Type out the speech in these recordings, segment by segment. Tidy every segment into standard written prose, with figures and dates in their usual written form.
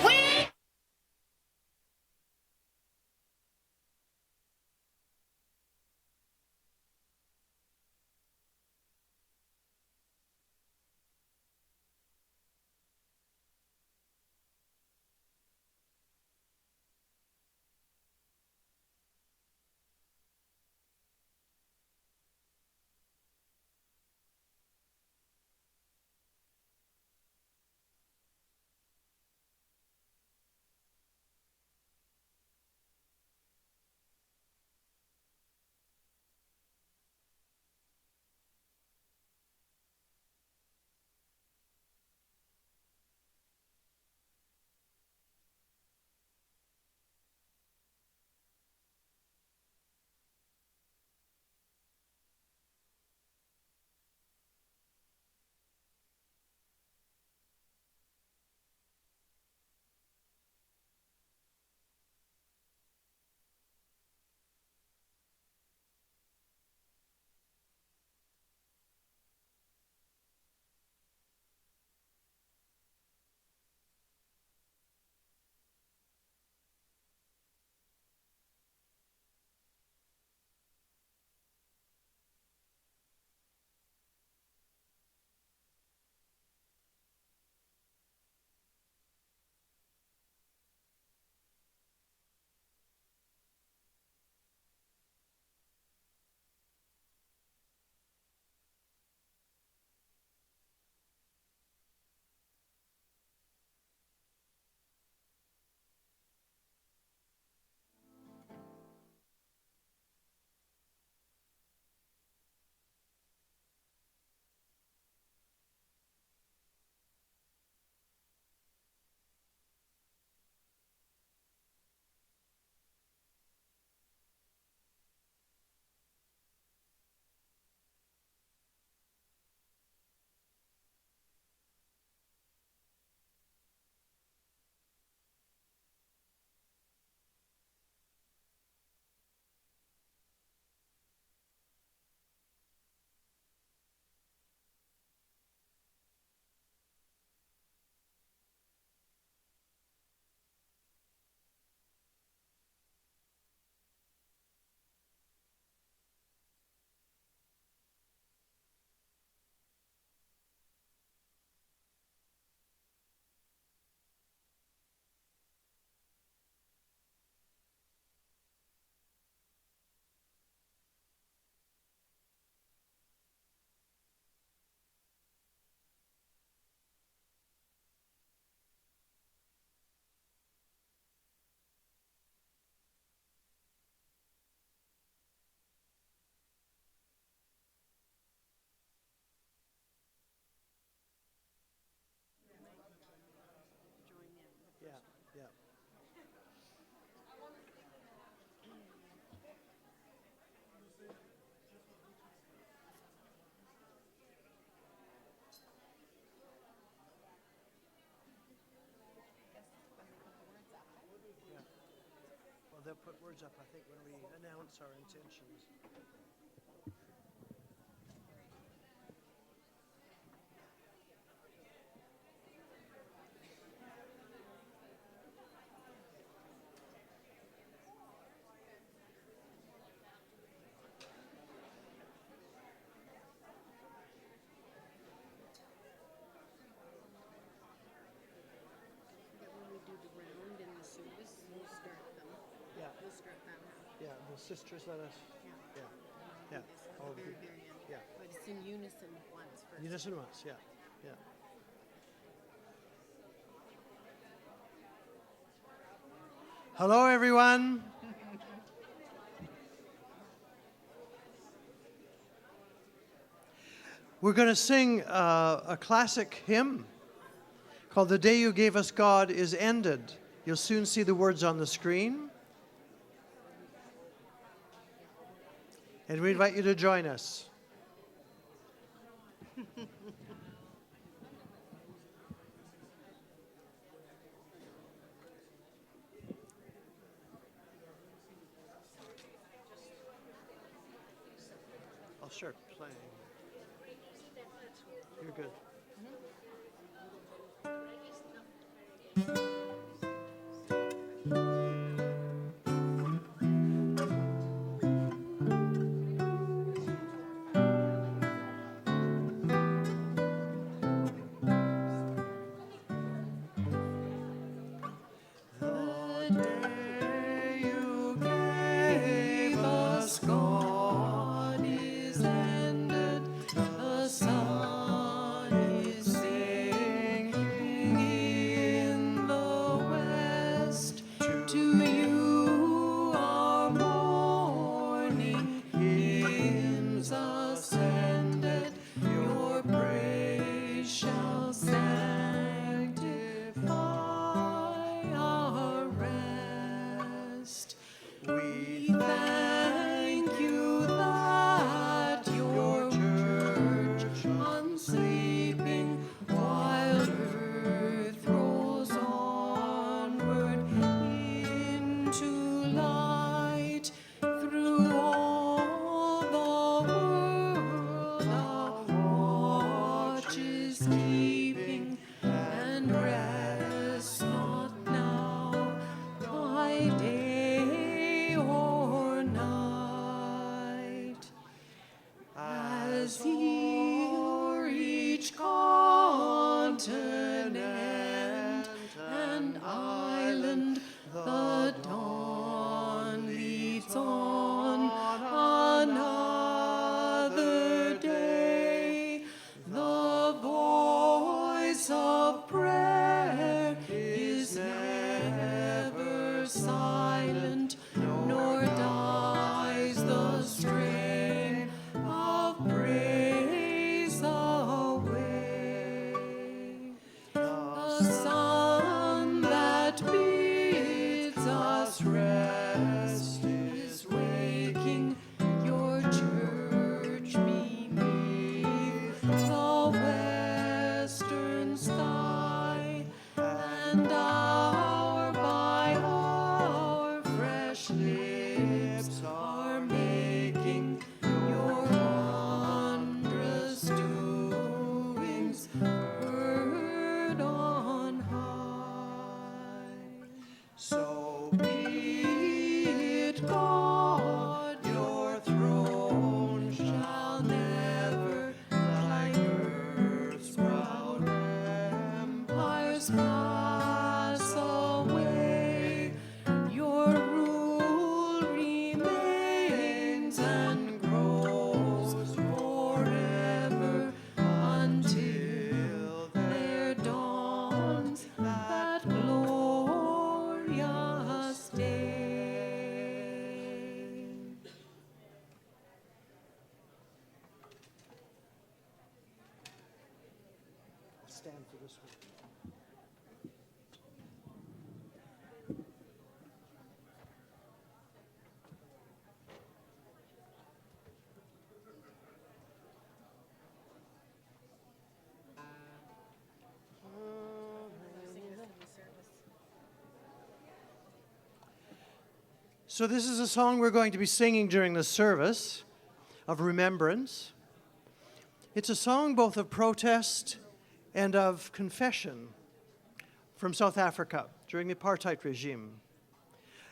We Yeah, yeah. Yeah. Well, they'll put words up, I think, when we announce our intentions. That when we do the round in the service, we'll start them. Yeah, We'll start that now. yeah. The sisters let us. Yeah. Yeah, And yeah. I'll do this at Oh, the very, good. very end. Yeah. But it's in unison once first. Unison once. Yeah, yeah. Hello, everyone. We're going to sing a classic hymn called "The Day You Gave Us God Is Ended." You'll soon see the words on the screen. And we invite you to join us. I'll start playing. You're good. day you gave us, God is ended. The sun is sinking in the west. To you our morning hymns ascended. Your praise shall sanctify our rest. We thank you that your church, unsleeping while earth rolls onward into light, through all the world a watch is keeping, and rest not now by day or night. As o'er each continent and island the dawn leads on another day, the voice of prayer is never silent, nor dies the strain of praise away. The sun that bids us rest is waking your church beneath the western sky, and hour by hour fresh lips are making your wondrous doings heard on high. So be it, God, your throne shall never, like earth's proud empires, pass away. Your rule remains and grows forever until there dawns that glorious day. Stand for this one. So this is a song we're going to be singing during the service of remembrance. It's a song both of protest and of confession from South Africa during the apartheid regime.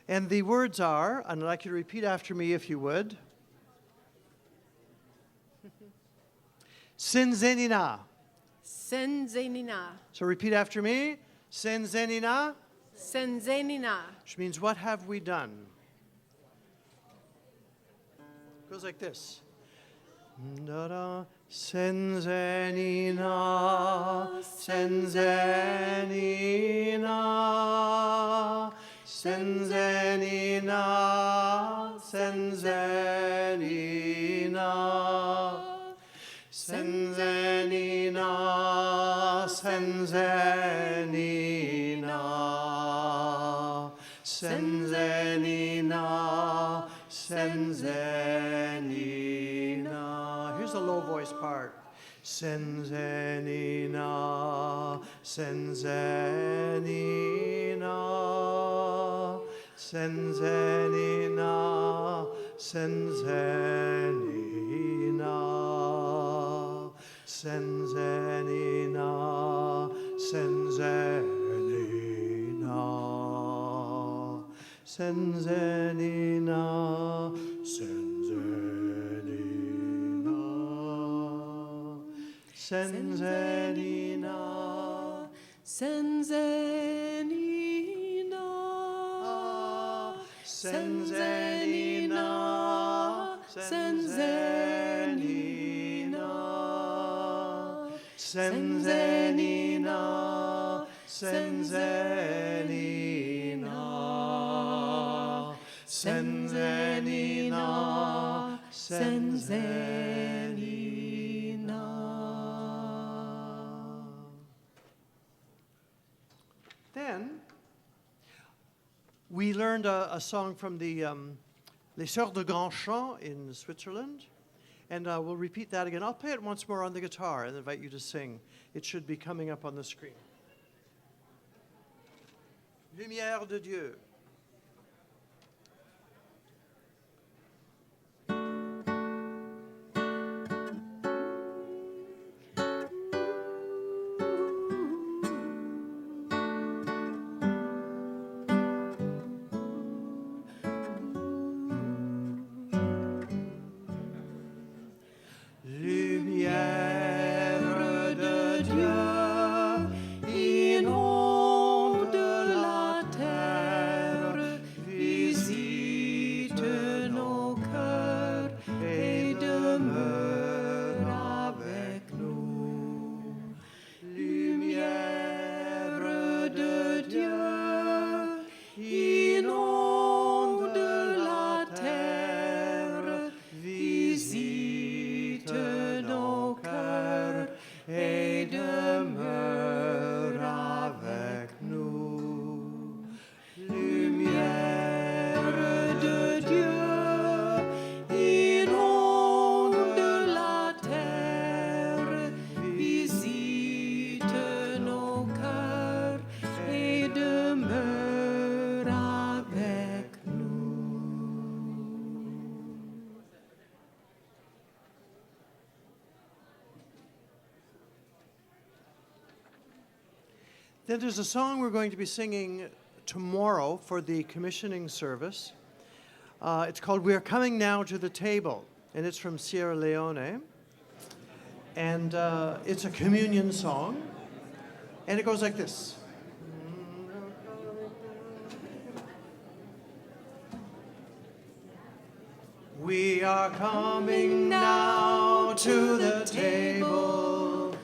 And the words are, and I'd like you to repeat after me if you would. Sinzenina. Senzenina. So repeat after me. Sinzenina, Senzenina. which means what have we done? Goes like this. Da-da. Senzenina, Senzenina, Senzenina, Senzenina, Senzenina, Senzenina, Senzenina, Senzenina. Here's the low voice part. Senzenina, Senzenina, Senzenina, Senzenina, Senzenina, Senzenina, Senzenina, Senzenina, Senzenina, Senzenina, senzenina, senzenina, senzenina, senzenina, senzenina. Then we learned a song from the Les Sœurs de Grand Chant in Switzerland, and we'll repeat that again. I'll play it once more on the guitar and invite you to sing. It should be coming up on the screen. Lumière de Dieu. Lumière de Dieu, inonde la terre, visite nos cœurs et demeure avec nous. Lumière de Dieu, inonde la terre, visite nos cœurs et demeure avec nous. Lumière de Dieu, inonde la terre, visite nos cœurs et demeure avec nous. Then there's a song we're going to be singing tomorrow for the commissioning service. It's called "We Are Coming Now to the Table," and it's from Sierra Leone. And it's a communion song, and it goes like this. We are coming now to the table.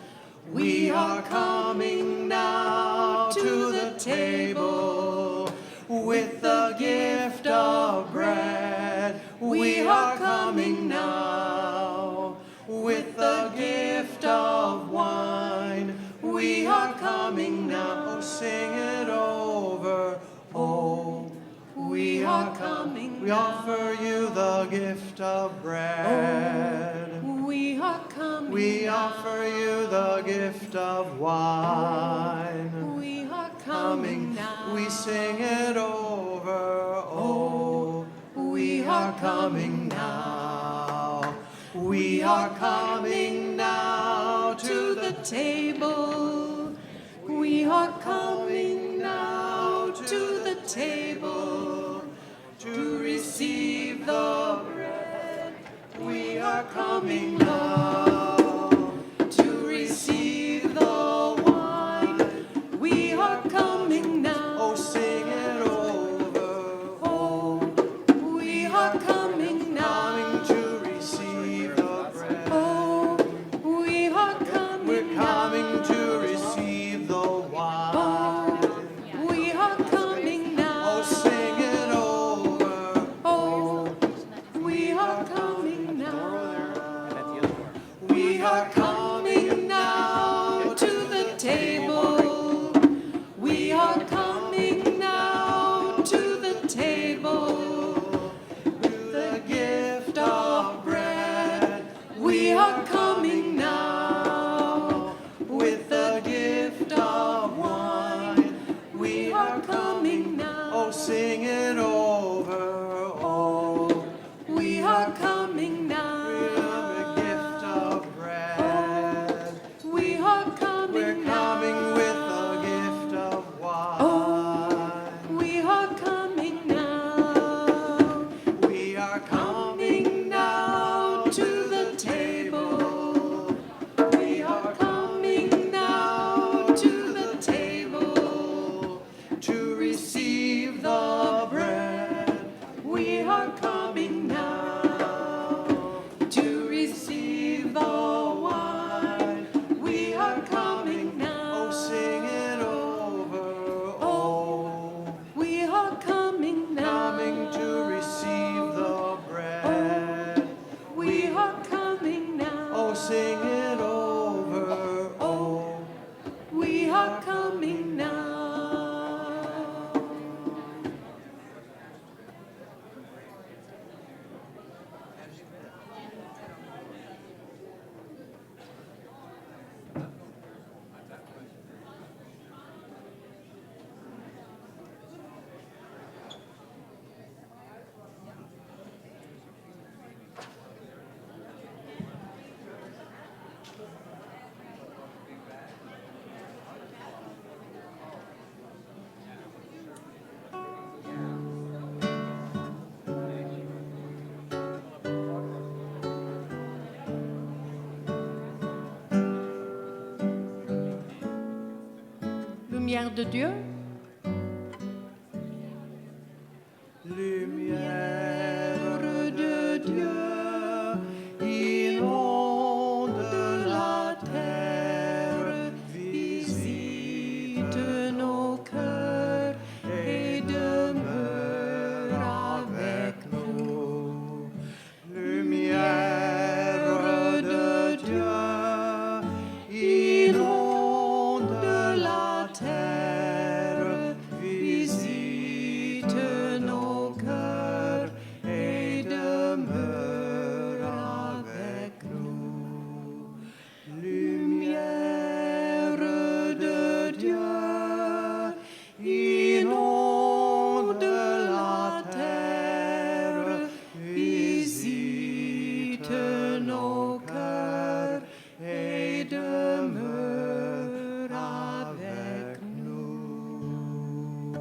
We are coming now to the table with the gift of bread. We are coming now with the gift of wine. We are coming now. Oh, sing it over. Oh, we are coming. We offer you the gift of bread. We are coming. We offer you the gift of wine. We are coming now. We sing it over. Oh, we are coming now. We are coming now to the table. We are coming now to the table to receive the bread. We are coming now to receive the wine. We are coming now. Oh, sing it over. Oh, we are coming now. Coming to receive the bread. Oh, we are coming. We're coming to receive the wine. We are coming now. Oh, sing it over. Oh, we are coming now. We are coming now to the table. We are coming now to the table with the gift of bread. We are coming now With the gift of wine. We are coming now. Oh, sing it over. Oh, We are coming with now. the gift of bread. We are coming We're coming now. with the gift of wine. We are coming now. We are coming now to the table. We are coming now to the table to receive the bread. lumière de Dieu. Lumière de Dieu, inonde la terre, visite nos cœurs et demeure avec nous. Lumière de Dieu, inonde la terre, visite nos cœurs et demeure avec nous. Lumière de Dieu, inonde la terre, visite nos cœurs et demeure avec nous.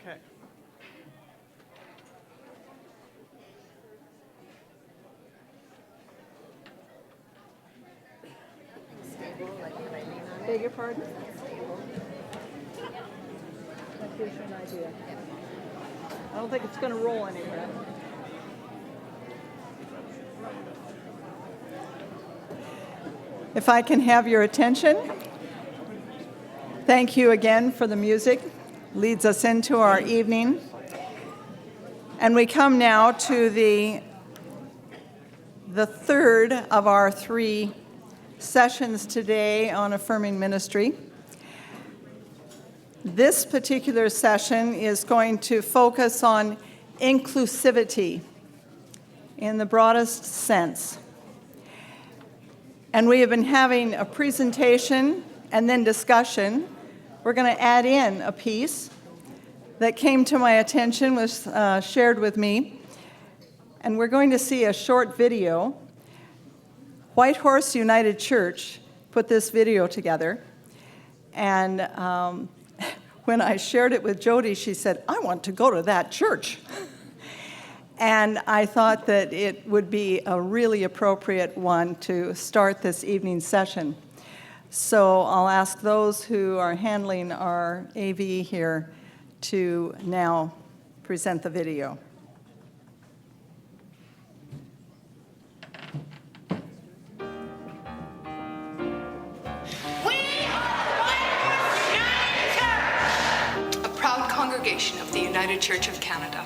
Okay. Beg your pardon? That gives you an idea. I don't think it's going to roll anywhere. If I can have your attention. Thank you again for the music. Leads us into our evening. And we come now to the third of our three sessions today on affirming ministry. This particular session is going to focus on inclusivity in the broadest sense. And we have been having a presentation and then discussion. We're going to add in a piece that came to my attention, was shared with me. And we're going to see a short video. Whitehorse United Church put this video together. And when I shared it with Jody, she said, "I want to go to that church." And I thought that it would be a really appropriate one to start this evening session. So I'll ask those who are handling our AV here to now present the video. Congregation of the United Church of Canada.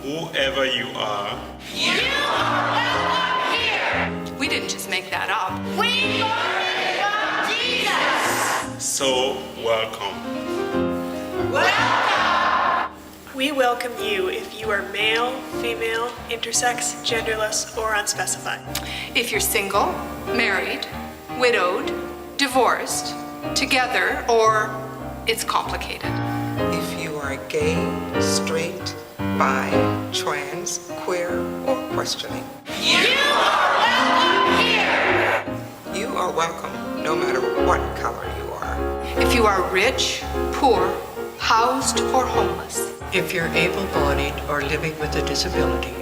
Whoever you are, You are welcome here! We didn't just make that up. We learned it from Jesus! so welcome. Welcome! We welcome you if you are male, female, intersex, genderless, or unspecified. If you're single, married, widowed, divorced, together, or it's complicated. If you are gay, straight, bi, trans, queer, or questioning. You are welcome here! You are welcome no matter what color you are. If you are rich, poor, housed, or homeless. If you're able-bodied or living with a disability.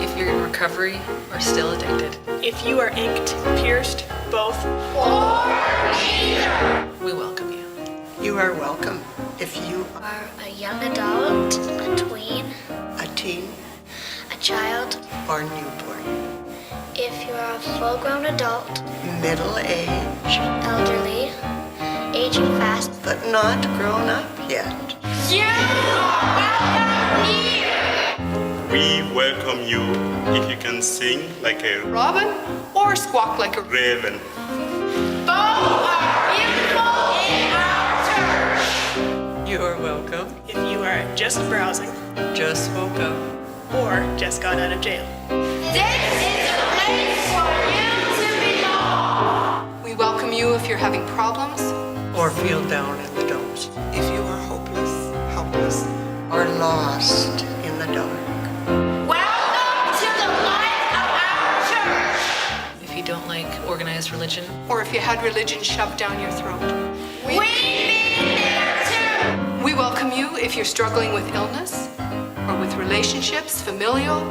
If you're in recovery or still addicted. If you are inked, pierced, both, Or neither. We welcome you. You are welcome if you Are a young adult, a tween, are a teen a child, or newborn. if you're a full-grown adult, Middle age, elderly, aging fast, but not grown up yet. You are welcome here! We welcome you if you can sing like a Robin or squawk like a raven. Both are beautiful in our church. You are welcome. if you are just browsing, Just woke up. or just got out of jail. This is a place for you to belong. We welcome you if you're having problems. Or feel down in the dumps. If you are hopeless, helpless, Or lost in the dark. Welcome to the life of our church. If you don't like like organized religion. or if you had religion shoved down your throat. We've been there too! We welcome you if you're struggling with illness, or with relationships, familial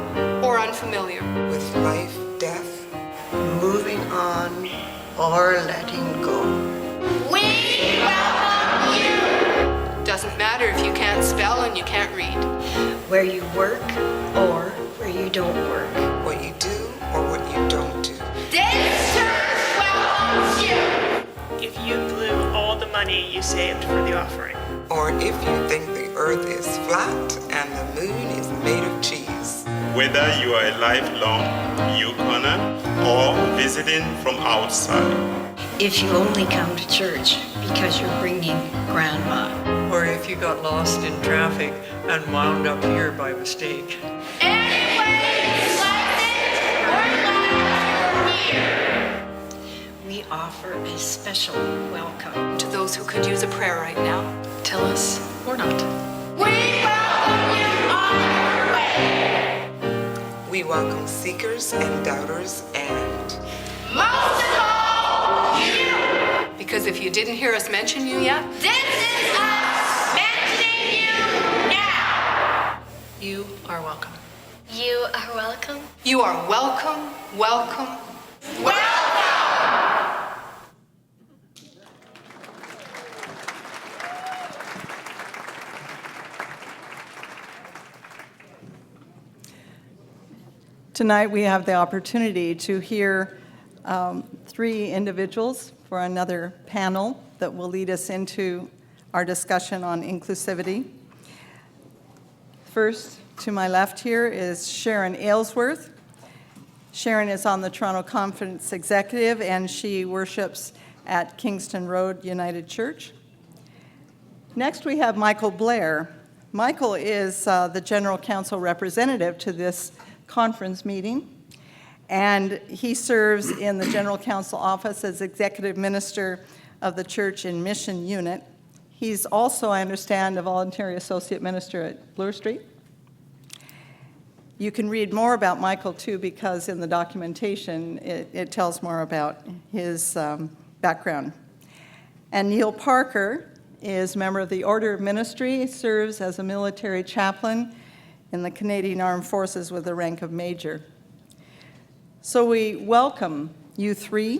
or unfamiliar. with life, death, Moving on or letting go. We welcome you! Doesn't matter if you can't spell and you can't read. Where you work or where you don't work. what you do or what you don't do. This church welcomes you! If you blew all the money you saved for the offering. Or if you think the earth is flat and the moon is made of cheese. Whether you are a lifelong Yukoner or visiting from outside, If you only come to church because you're bringing grandma. Or if you got lost in traffic and wound up here by mistake. Anyway you like it, we're glad you're here. We offer a special welcome. To those who could use a prayer right now, Tell us or not. we welcome you on your way. We welcome seekers and doubters and Most of all, you. Because if you didn't hear us mention you yet, this is us mentioning you now. You are welcome. You are welcome. You are welcome, welcome, welcome. Tonight, we have the opportunity to hear three individuals for another panel that will lead us into our discussion on inclusivity. First, to my left here is Sharon Aylesworth. Sharon is on the Toronto Conference Executive, and she worships at Kingston Road United Church. Next, we have Michael Blair. Michael is the General Counsel representative to this conference meeting, and he serves in the General Counsel office as Executive Minister of the Church in Mission Unit. He's also, I understand, a voluntary associate minister at Bloor Street. You can read more about Michael, too, because in the documentation, it tells more about his background. And Neil Parker is a member of the Order of Ministry, serves as a military chaplain in the Canadian Armed Forces with the rank of Major. So we welcome you three,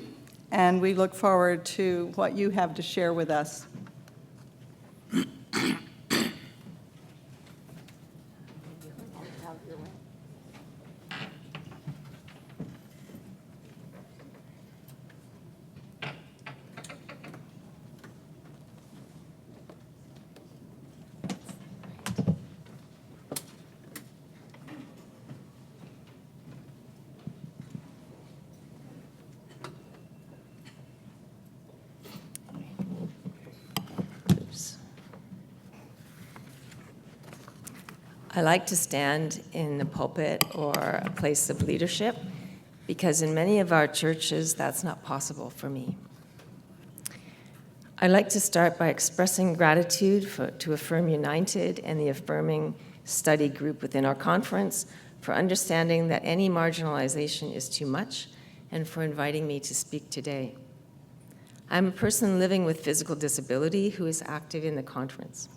and we look forward to what you have to share with us. I like to stand in the pulpit or a place of leadership because in many of our churches, that's not possible for me. I like to start by expressing gratitude to Affirm United and the Affirming Study Group within our conference for understanding that any marginalization is too much and for inviting me to speak today. I'm a person living with physical disability who is active in the conference.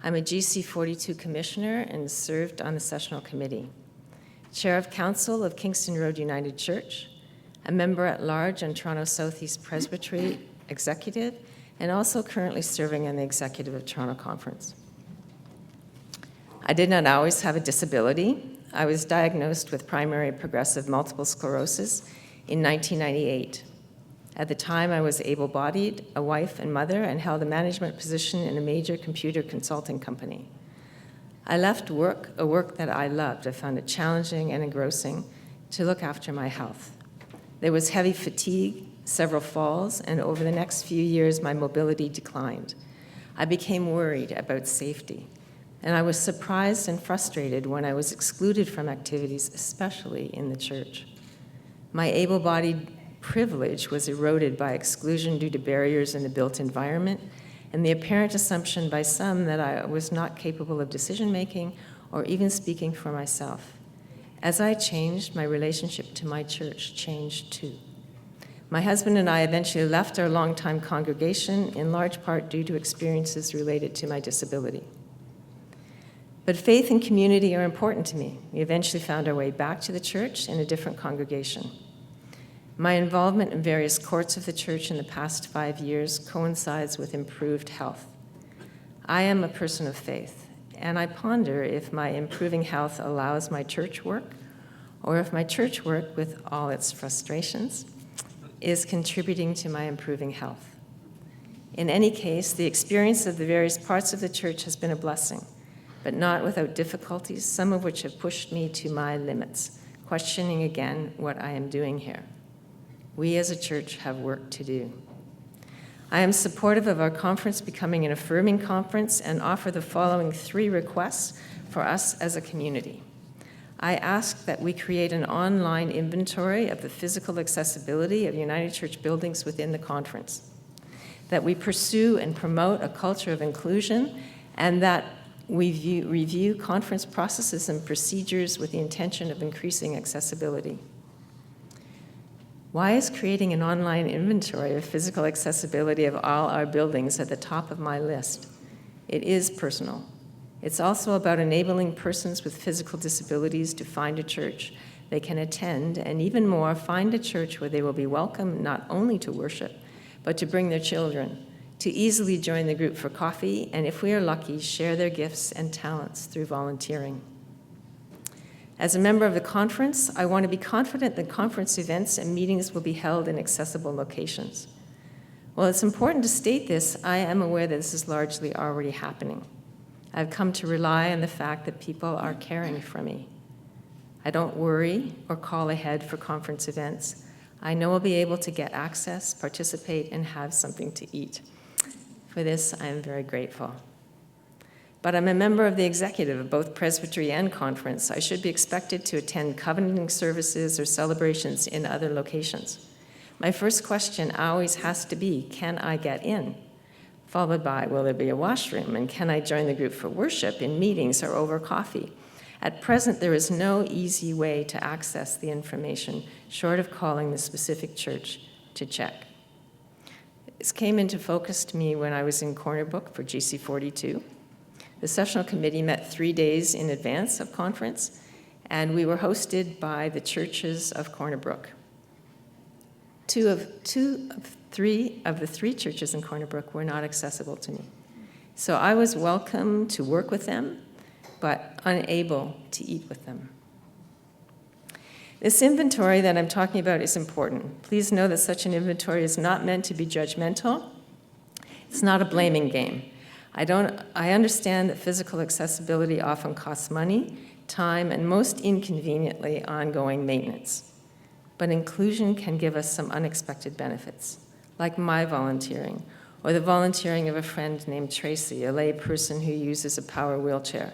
I'm a GC 42 commissioner and served on the sessional committee. Chair of Council of Kingston Road United Church, a member at large on Toronto Southeast Presbytery Executive, and also currently serving on the executive of Toronto Conference. I did not always have a disability. I was diagnosed with primary progressive multiple sclerosis in 1998. At the time, I was able-bodied, a wife and mother, and held a management position in a major computer consulting company. I left work, a work that I loved. I found it challenging and engrossing to look after my health. There was heavy fatigue, several falls, and over the next few years, my mobility declined. I became worried about safety, and I was surprised and frustrated when I was excluded from activities, especially in the church. My able-bodied privilege was eroded by exclusion due to barriers in the built environment and the apparent assumption by some that I was not capable of decision-making or even speaking for myself. As I changed, my relationship to my church changed too. My husband and I eventually left our longtime congregation, in large part due to experiences related to my disability. But faith and community are important to me. We eventually found our way back to the church in a different congregation. My involvement in various courts of the church in the past 5 years coincides with improved health. I am a person of faith, and I ponder if my improving health allows my church work, or if my church work, with all its frustrations, is contributing to my improving health. In any case, the experience of the various parts of the church has been a blessing, but not without difficulties, some of which have pushed me to my limits, questioning again what I am doing here. We as a church have work to do. I am supportive of our conference becoming an affirming conference and offer the following 3 requests for us as a community. I ask that we create an online inventory of the physical accessibility of United Church buildings within the conference, that we pursue and promote a culture of inclusion, and that we review conference processes and procedures with the intention of increasing accessibility. Why is creating an online inventory of physical accessibility of all our buildings at the top of my list? It is personal. It's also about enabling persons with physical disabilities to find a church they can attend, and even more, find a church where they will be welcome not only to worship, but to bring their children, to easily join the group for coffee, and if we are lucky, share their gifts and talents through volunteering. As a member of the conference, I want to be confident that conference events and meetings will be held in accessible locations. While it's important to state this, I am aware that this is largely already happening. I've come to rely on the fact that people are caring for me. I don't worry or call ahead for conference events. I know I'll be able to get access, participate, and have something to eat. For this, I am very grateful. But I'm a member of the executive of both Presbytery and Conference. I should be expected to attend covenanting services or celebrations in other locations. My first question always has to be, can I get in? Followed by, will there be a washroom? And can I join the group for worship in meetings or over coffee? At present, there is no easy way to access the information, short of calling the specific church to check. This came into focus to me when I was in Corner Brook for GC42. The sessional committee met 3 days in advance of conference, and we were hosted by the churches of Corner Brook. Two of the three churches in Corner Brook were not accessible to me. So I was welcome to work with them, but unable to eat with them. This inventory that I'm talking about is important. Please know that such an inventory is not meant to be judgmental. It's not a blaming game. I understand that physical accessibility often costs money, time, and most inconveniently, ongoing maintenance. But inclusion can give us some unexpected benefits, like my volunteering, or the volunteering of a friend named Tracy, a lay person who uses a power wheelchair.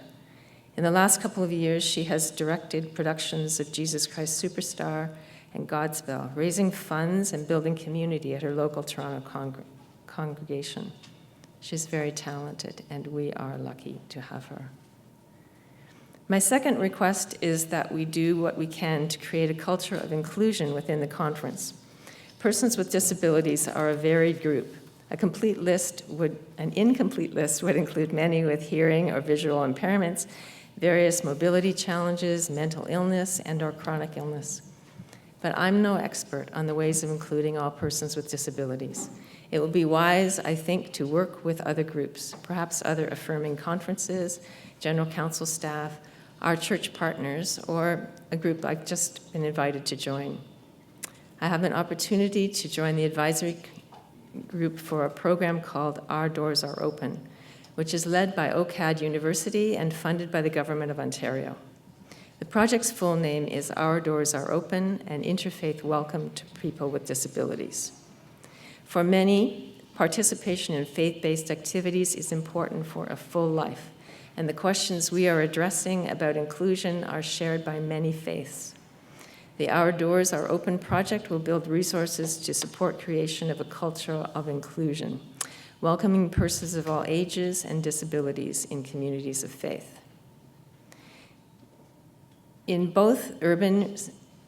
In the last couple of years, she has directed productions of Jesus Christ Superstar and Godspell, raising funds and building community at her local Toronto congregation. She's very talented, and we are lucky to have her. My second request is that we do what we can to create a culture of inclusion within the conference. Persons with disabilities are a varied group. An incomplete list would include many with hearing or visual impairments, various mobility challenges, mental illness, and/or chronic illness. But I'm no expert on the ways of including all persons with disabilities. It will be wise, I think, to work with other groups, perhaps other affirming conferences, general council staff, our church partners, or a group I've just been invited to join. I have an opportunity to join the advisory group for a program called Our Doors Are Open, which is led by OCAD University and funded by the Government of Ontario. The project's full name is Our Doors Are Open, an interfaith welcome to people with disabilities. For many, participation in faith-based activities is important for a full life, and the questions we are addressing about inclusion are shared by many faiths. The Our Doors Are Open project will build resources to support creation of a culture of inclusion, welcoming persons of all ages and disabilities in communities of faith. In both urban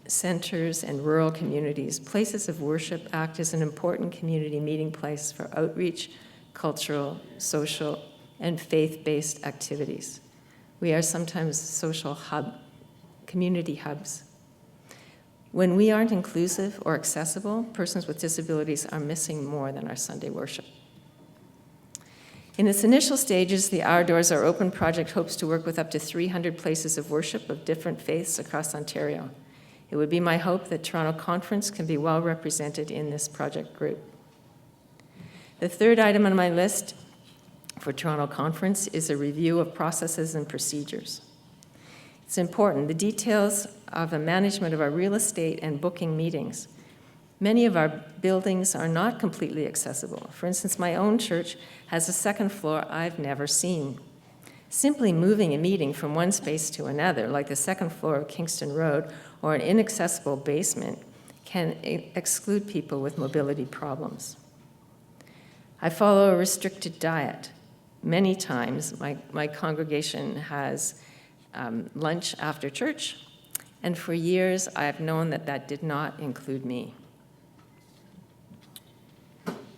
centers, and rural communities, places of worship act as an important community meeting place for outreach, cultural, social, and faith-based activities. We are sometimes social community hubs. When we aren't inclusive or accessible, persons with disabilities are missing more than our Sunday worship. In its initial stages, the Our Doors Are Open project hopes to work with up to 300 places of worship of different faiths across Ontario. It would be my hope that Toronto Conference can be well represented in this project group. The third item on my list for Toronto Conference is a review of processes and procedures. It's important, the details of the management of our real estate and booking meetings. Many of our buildings are not completely accessible. For instance, my own church has a second floor I've never seen. Simply moving a meeting from one space to another, like the second floor of Kingston Road or an inaccessible basement, can exclude people with mobility problems. I follow a restricted diet. Many times, my congregation has lunch after church, and for years I have known that that did not include me.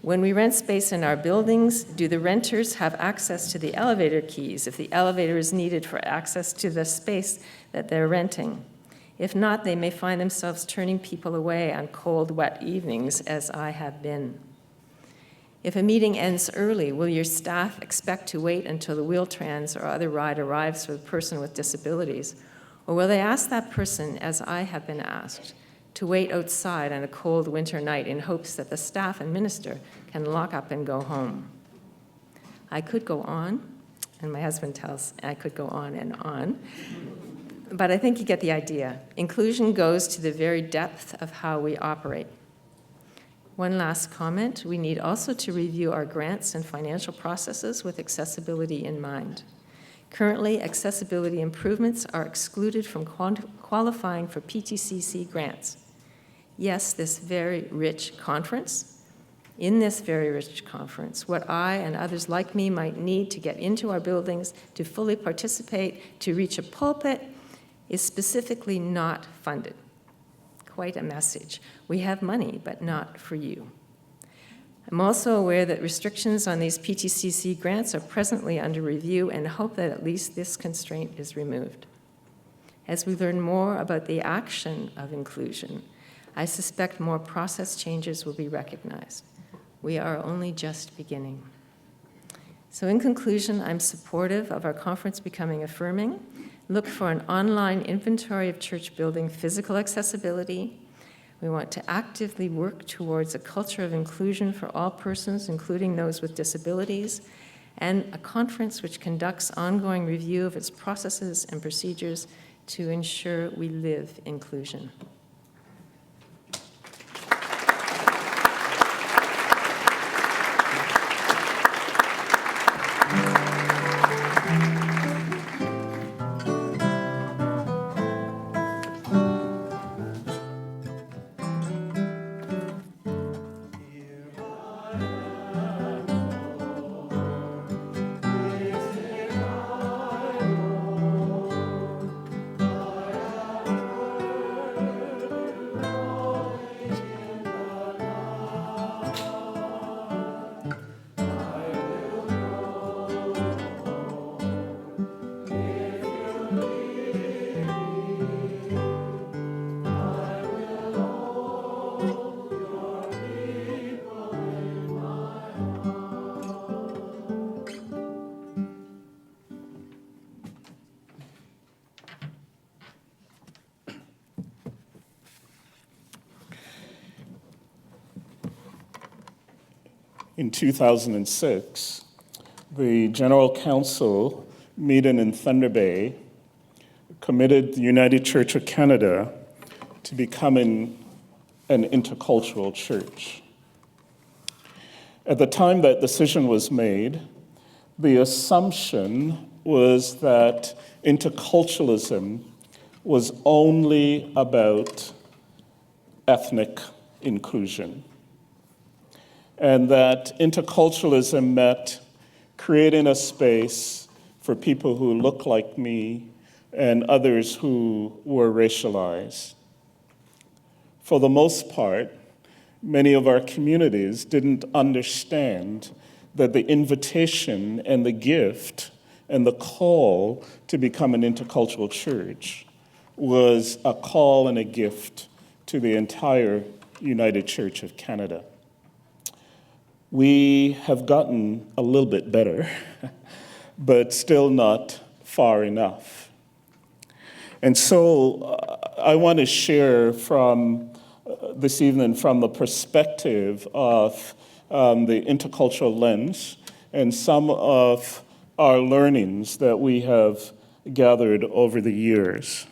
When we rent space in our buildings, do the renters have access to the elevator keys if the elevator is needed for access to the space that they're renting? If not, they may find themselves turning people away on cold, wet evenings, as I have been. If a meeting ends early, will your staff expect to wait until the wheel-trans or other ride arrives for the person with disabilities? Or will they ask that person, as I have been asked, to wait outside on a cold winter night in hopes that the staff and minister can lock up and go home? I could go on, and my husband tells I could go on and on, but I think you get the idea. Inclusion goes to the very depth of how we operate. One last comment, we need also to review our grants and financial processes with accessibility in mind. Currently, accessibility improvements are excluded from qualifying for PTCC grants. Yes, in this very rich conference, what I and others like me might need to get into our buildings to fully participate, to reach a pulpit, is specifically not funded. Quite a message. We have money, but not for you. I'm also aware that restrictions on these PTCC grants are presently under review and hope that at least this constraint is removed. As we learn more about the action of inclusion, I suspect more process changes will be recognized. We are only just beginning. So in conclusion, I'm supportive of our conference becoming affirming. Look for an online inventory of church building physical accessibility. We want to actively work towards a culture of inclusion for all persons, including those with disabilities, and a conference which conducts ongoing review of its processes and procedures to ensure we live inclusion. In 2006, the General Council meeting in Thunder Bay committed the United Church of Canada to becoming an intercultural church. At the time that decision was made, the assumption was that interculturalism was only about ethnic inclusion, and that interculturalism meant creating a space for people who look like me and others who were racialized. for the most part, many of our communities didn't understand that the invitation and the gift and the call to become an intercultural church was a call and a gift to the entire United Church of Canada. We have gotten a little bit better, but still not far enough. And so I want to share from this evening from the perspective of the intercultural lens and some of our learnings that we have gathered over the years.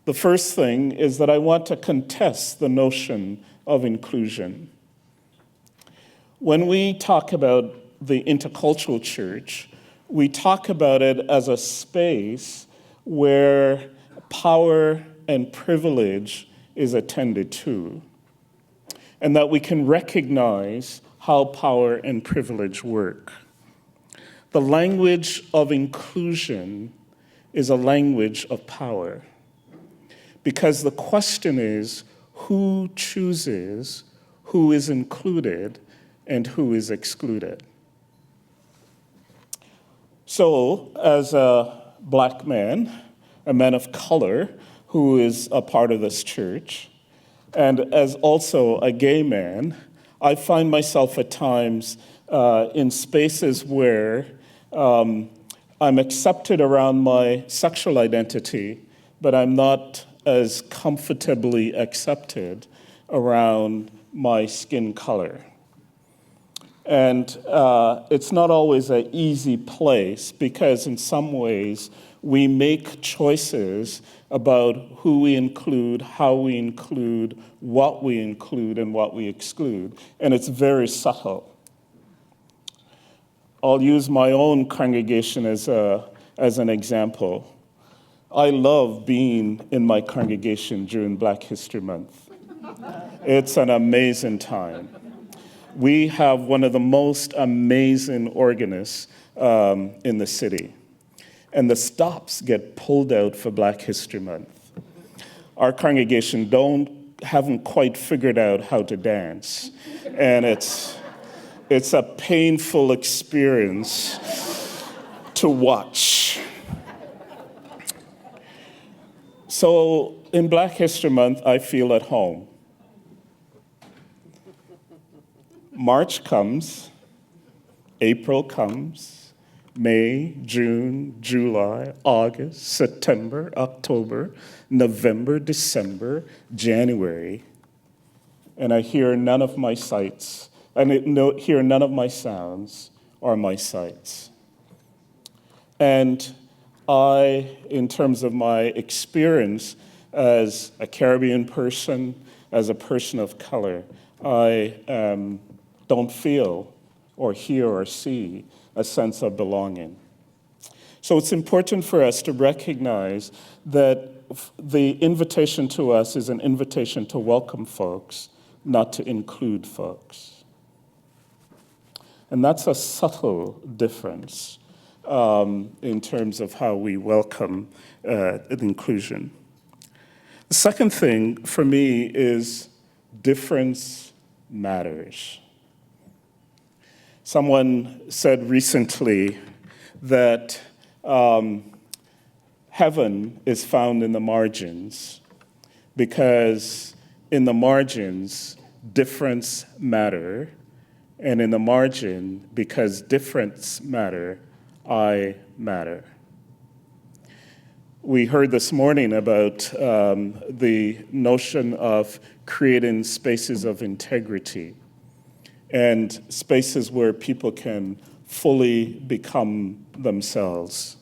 The first thing is that I want to contest the notion of inclusion. When we talk about the intercultural church, we talk about it as a space where power and privilege is attended to, and that we can recognize how power and privilege work. The language of inclusion is a language of power, because the question is who chooses who is included and who is excluded. So, as a Black man, a man of color who is a part of this church, and as also a gay man, I find myself at times in spaces where I'm accepted around my sexual identity, but I'm not as comfortably accepted around my skin color. And it's not always an easy place because in some ways we make choices about who we include, how we include, what we include, and what we exclude. And it's very subtle. I'll use my own congregation as an example. I love being in my congregation during Black History Month. It's an amazing time. We have one of the most amazing organists in the city. And the stops get pulled out for Black History Month. Our congregation haven't quite figured out how to dance. And it's a painful experience to watch. So in Black History Month, I feel at home. March comes, April comes, May, June, July, August, September, October, November, December, January, and I hear none of my sights. I hear none of my sounds or my sights. And I, in terms of my experience as a Caribbean person, as a person of color, I don't feel or hear or see a sense of belonging. So it's important for us to recognize that the invitation to us is an invitation to welcome folks, not to include folks. And that's a subtle difference in terms of how we welcome inclusion. The second thing for me is difference matters. Someone said recently that heaven is found in the margins because in the margins, difference matter, and in the margin, because difference matter, I matter. We heard this morning about the notion of creating spaces of integrity and spaces where people can fully become themselves.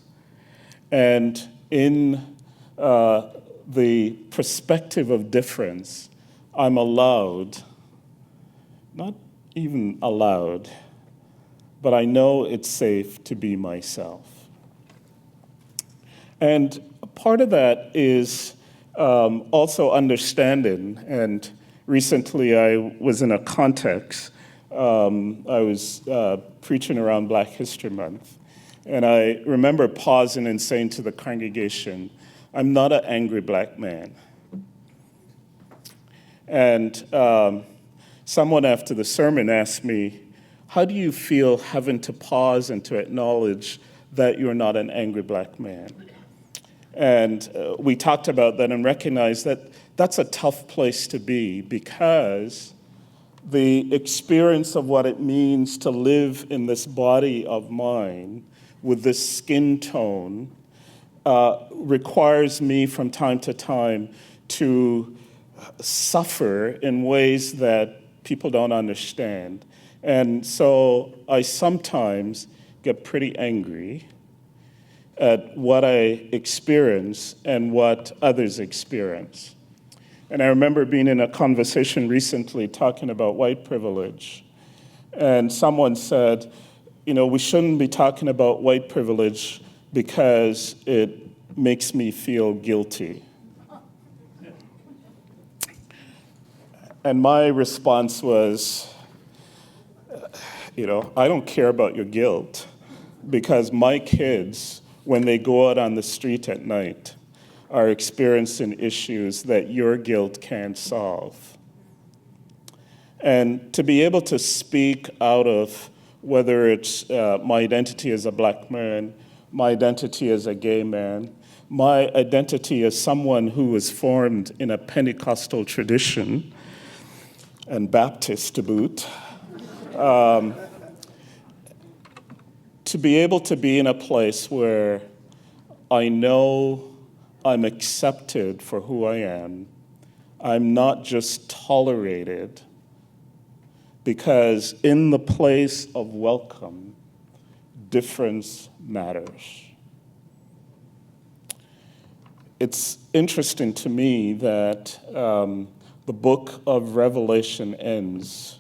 And in the perspective of difference, I'm allowed, not even allowed, but I know it's safe to be myself. And part of that is also understanding, and recently I was in a context, I was preaching around Black History Month, and I remember pausing and saying to the congregation, I'm not an angry Black man. And someone after the sermon asked me, how do you feel having to pause and to acknowledge that you're not an angry black man? And we talked about that and recognized that that's a tough place to be, because the experience of what it means to live in this body of mine with this skin tone requires me from time to time to suffer in ways that people don't understand. And so I sometimes get pretty angry at what I experience and what others experience. And I remember being in a conversation recently talking about white privilege, and someone said, we shouldn't be talking about white privilege because it makes me feel guilty. And my response was, I don't care about your guilt, because my kids, when they go out on the street at night, are experiencing issues that your guilt can't solve. And to be able to speak out of whether it's my identity as a black man, my identity as a gay man, my identity as someone who was formed in a Pentecostal tradition, and Baptist to boot, to be able to be in a place where I know I'm accepted for who I am. I'm not just tolerated, because in the place of welcome, difference matters. It's interesting to me that the book of Revelation ends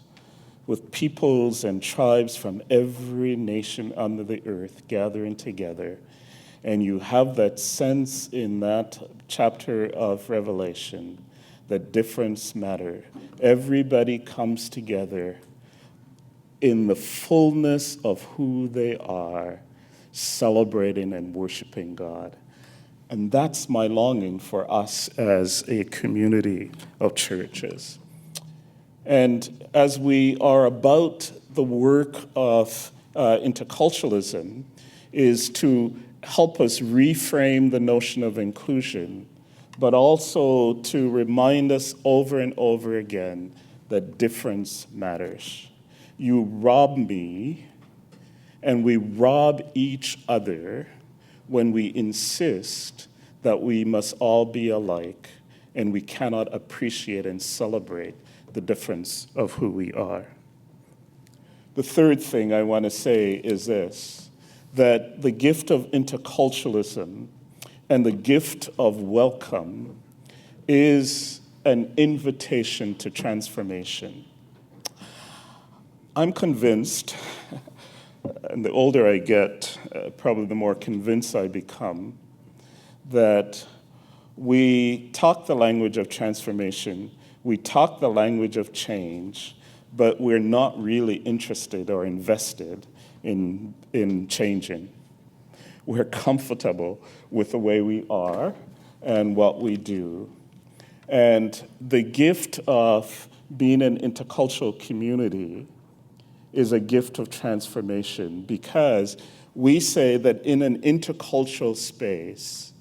with peoples and tribes from every nation under the earth gathering together. And you have that sense in that chapter of Revelation that difference matter. Everybody comes together in the fullness of who they are, celebrating and worshiping God. And that's my longing for us as a community of churches. And as we are about the work of interculturalism, is to help us reframe the notion of inclusion, but also to remind us over and over again that difference matters. You rob me, and we rob each other when we insist that we must all be alike, and we cannot appreciate and celebrate the difference of who we are. The third thing I want to say is this, that the gift of interculturalism and the gift of welcome is an invitation to transformation. I'm convinced, and the older I get, probably the more convinced I become, that we talk the language of transformation, we talk the language of change, but we're not really interested or invested in changing. We're comfortable with the way we are and what we do. And the gift of being an intercultural community is a gift of transformation, because we say that in an intercultural space,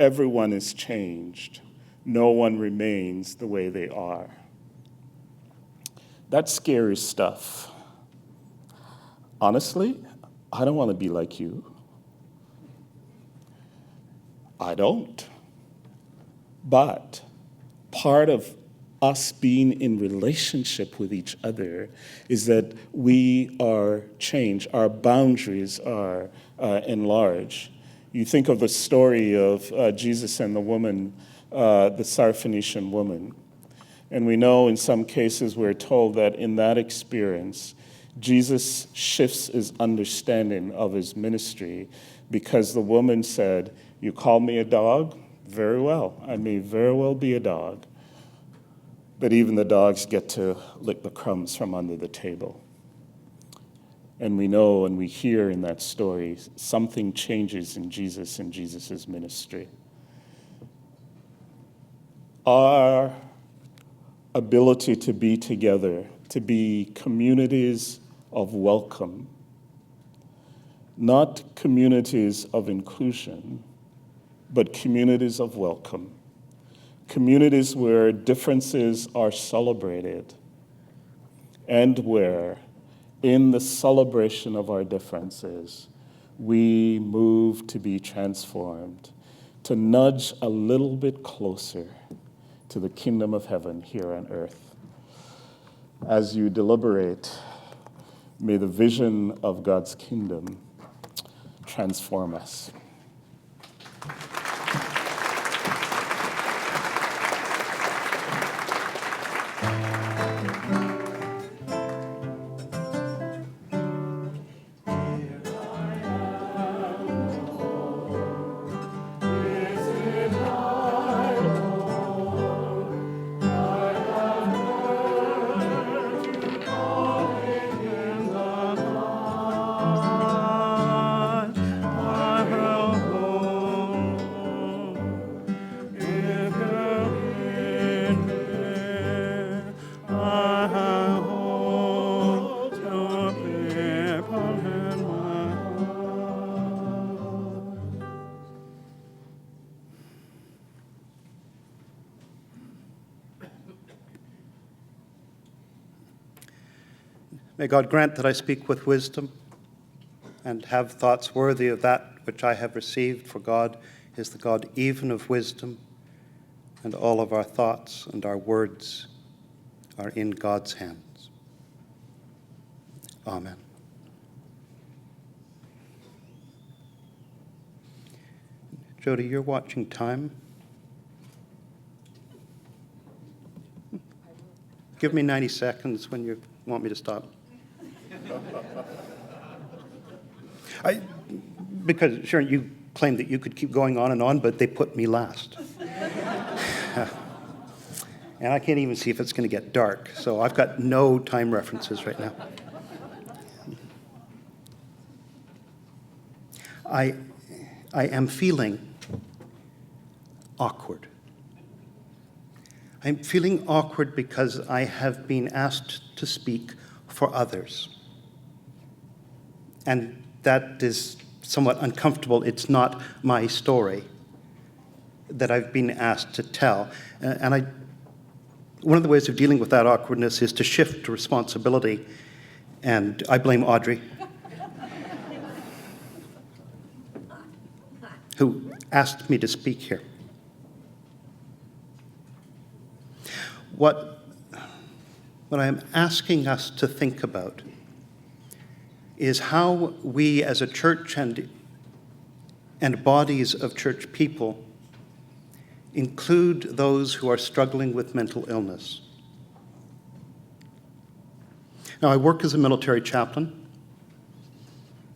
everyone is changed. No one remains the way they are. That's scary stuff. Honestly, I don't want to be like you. I don't. But part of us being in relationship with each other is that we are changed. Our boundaries are enlarged. You think of the story of Jesus and the woman, the Syrophoenician woman. And we know in some cases we're told that in that experience, Jesus shifts his understanding of his ministry, because the woman said, "You call me a dog? Very well. I may very well be a dog. But even the dogs get to lick the crumbs from under the table." And we know and we hear in that story, something changes in Jesus and Jesus' ministry. Our ability to be together, to be communities of welcome, not communities of inclusion, but communities of welcome, communities where differences are celebrated and where, in the celebration of our differences, we move to be transformed, to nudge a little bit closer to the kingdom of heaven here on earth. As you deliberate, may the vision of God's kingdom transform us. May God grant that I speak with wisdom and have thoughts worthy of that which I have received, for God is the God even of wisdom, and all of our thoughts and our words are in God's hands. Amen. Jody, you're watching time. Give me 90 seconds when you want me to stop. Because, Sharon, you claimed that you could keep going on and on, but they put me last. And I can't even see if it's going to get dark, so I've got no time references right now. I am feeling awkward. I'm feeling awkward because I have been asked to speak for others. And that is somewhat uncomfortable. It's not my story that I've been asked to tell. One of the ways of dealing with that awkwardness is to shift responsibility, and I blame Audrey, who asked me to speak here. What I am asking us to think about is how we as a church and bodies of church people include those who are struggling with mental illness. Now, I work as a military chaplain,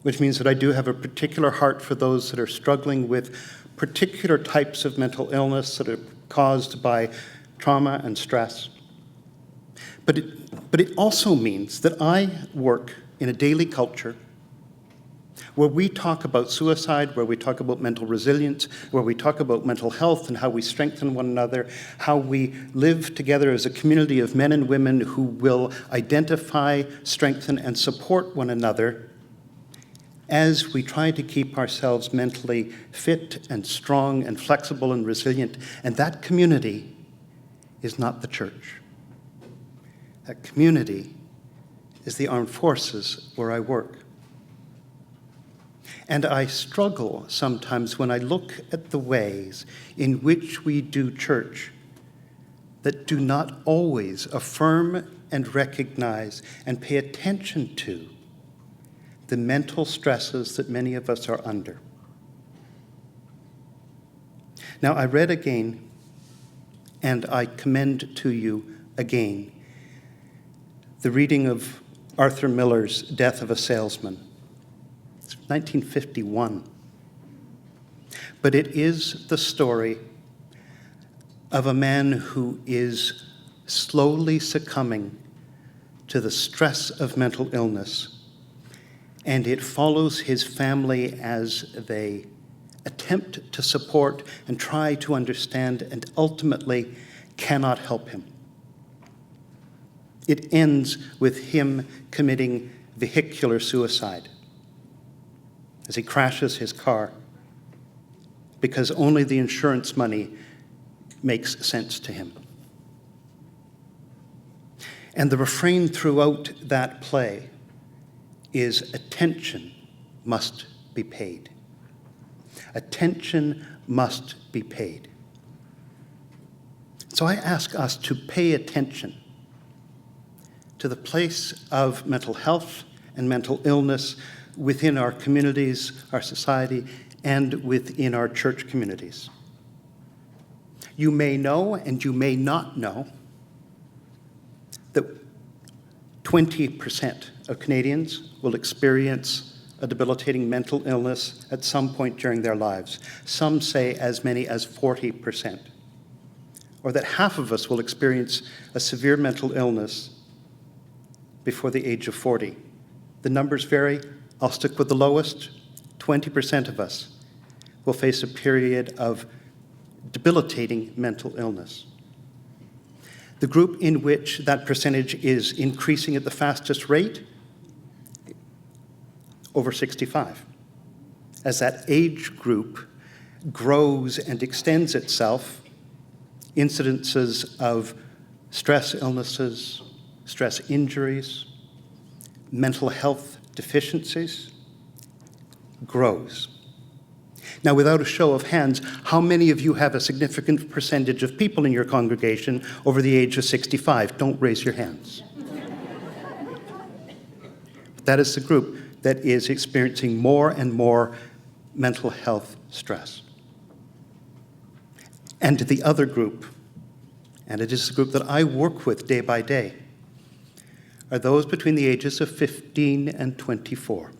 which means that I do have a particular heart for those that are struggling with particular types of mental illness that are caused by trauma and stress. But it also means that I work in a daily culture where we talk about suicide, where we talk about mental resilience, where we talk about mental health and how we strengthen one another, how we live together as a community of men and women who will identify, strengthen, and support one another as we try to keep ourselves mentally fit and strong and flexible and resilient. And that community is not the church. That community is the armed forces where I work. And I struggle sometimes when I look at the ways in which we do church that do not always affirm and recognize and pay attention to the mental stresses that many of us are under. Now, I read again, and I commend to you again the reading of Arthur Miller's Death of a Salesman. It's 1951. But it is the story of a man who is slowly succumbing to the stress of mental illness. And it follows his family as they attempt to support and try to understand and ultimately cannot help him. It ends with him committing vehicular suicide as he crashes his car because only the insurance money makes sense to him. And the refrain throughout that play is attention must be paid. Attention must be paid. So I ask us to pay attention to the place of mental health and mental illness within our communities, our society, and within our church communities. You may know and you may not know that 20% of Canadians will experience a debilitating mental illness at some point during their lives. Some say as many as 40%. Or that half of us will experience a severe mental illness before the age of 40. The numbers vary. I'll stick with the lowest. 20% of us will face a period of debilitating mental illness. The group in which that percentage is increasing at the fastest rate, over 65. As that age group grows and extends itself, incidences of stress illnesses, stress injuries, mental health deficiencies grows. Now, without a show of hands, how many of you have a significant percentage of people in your congregation over the age of 65? Don't raise your hands. That is the group that is experiencing more and more mental health stress. And the other group, and it is the group that I work with day by day, are those between the ages of 15 and 24.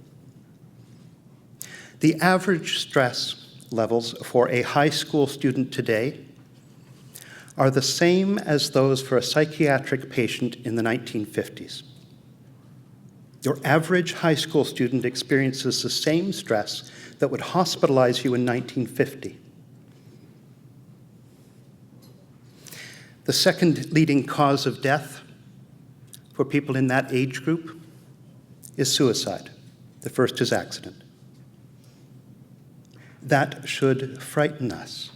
The average stress levels for a high school student today are the same as those for a psychiatric patient in the 1950s. Your average high school student experiences the same stress that would hospitalize you in 1950. The second leading cause of death for people in that age group is suicide. The first is accident. That should frighten us.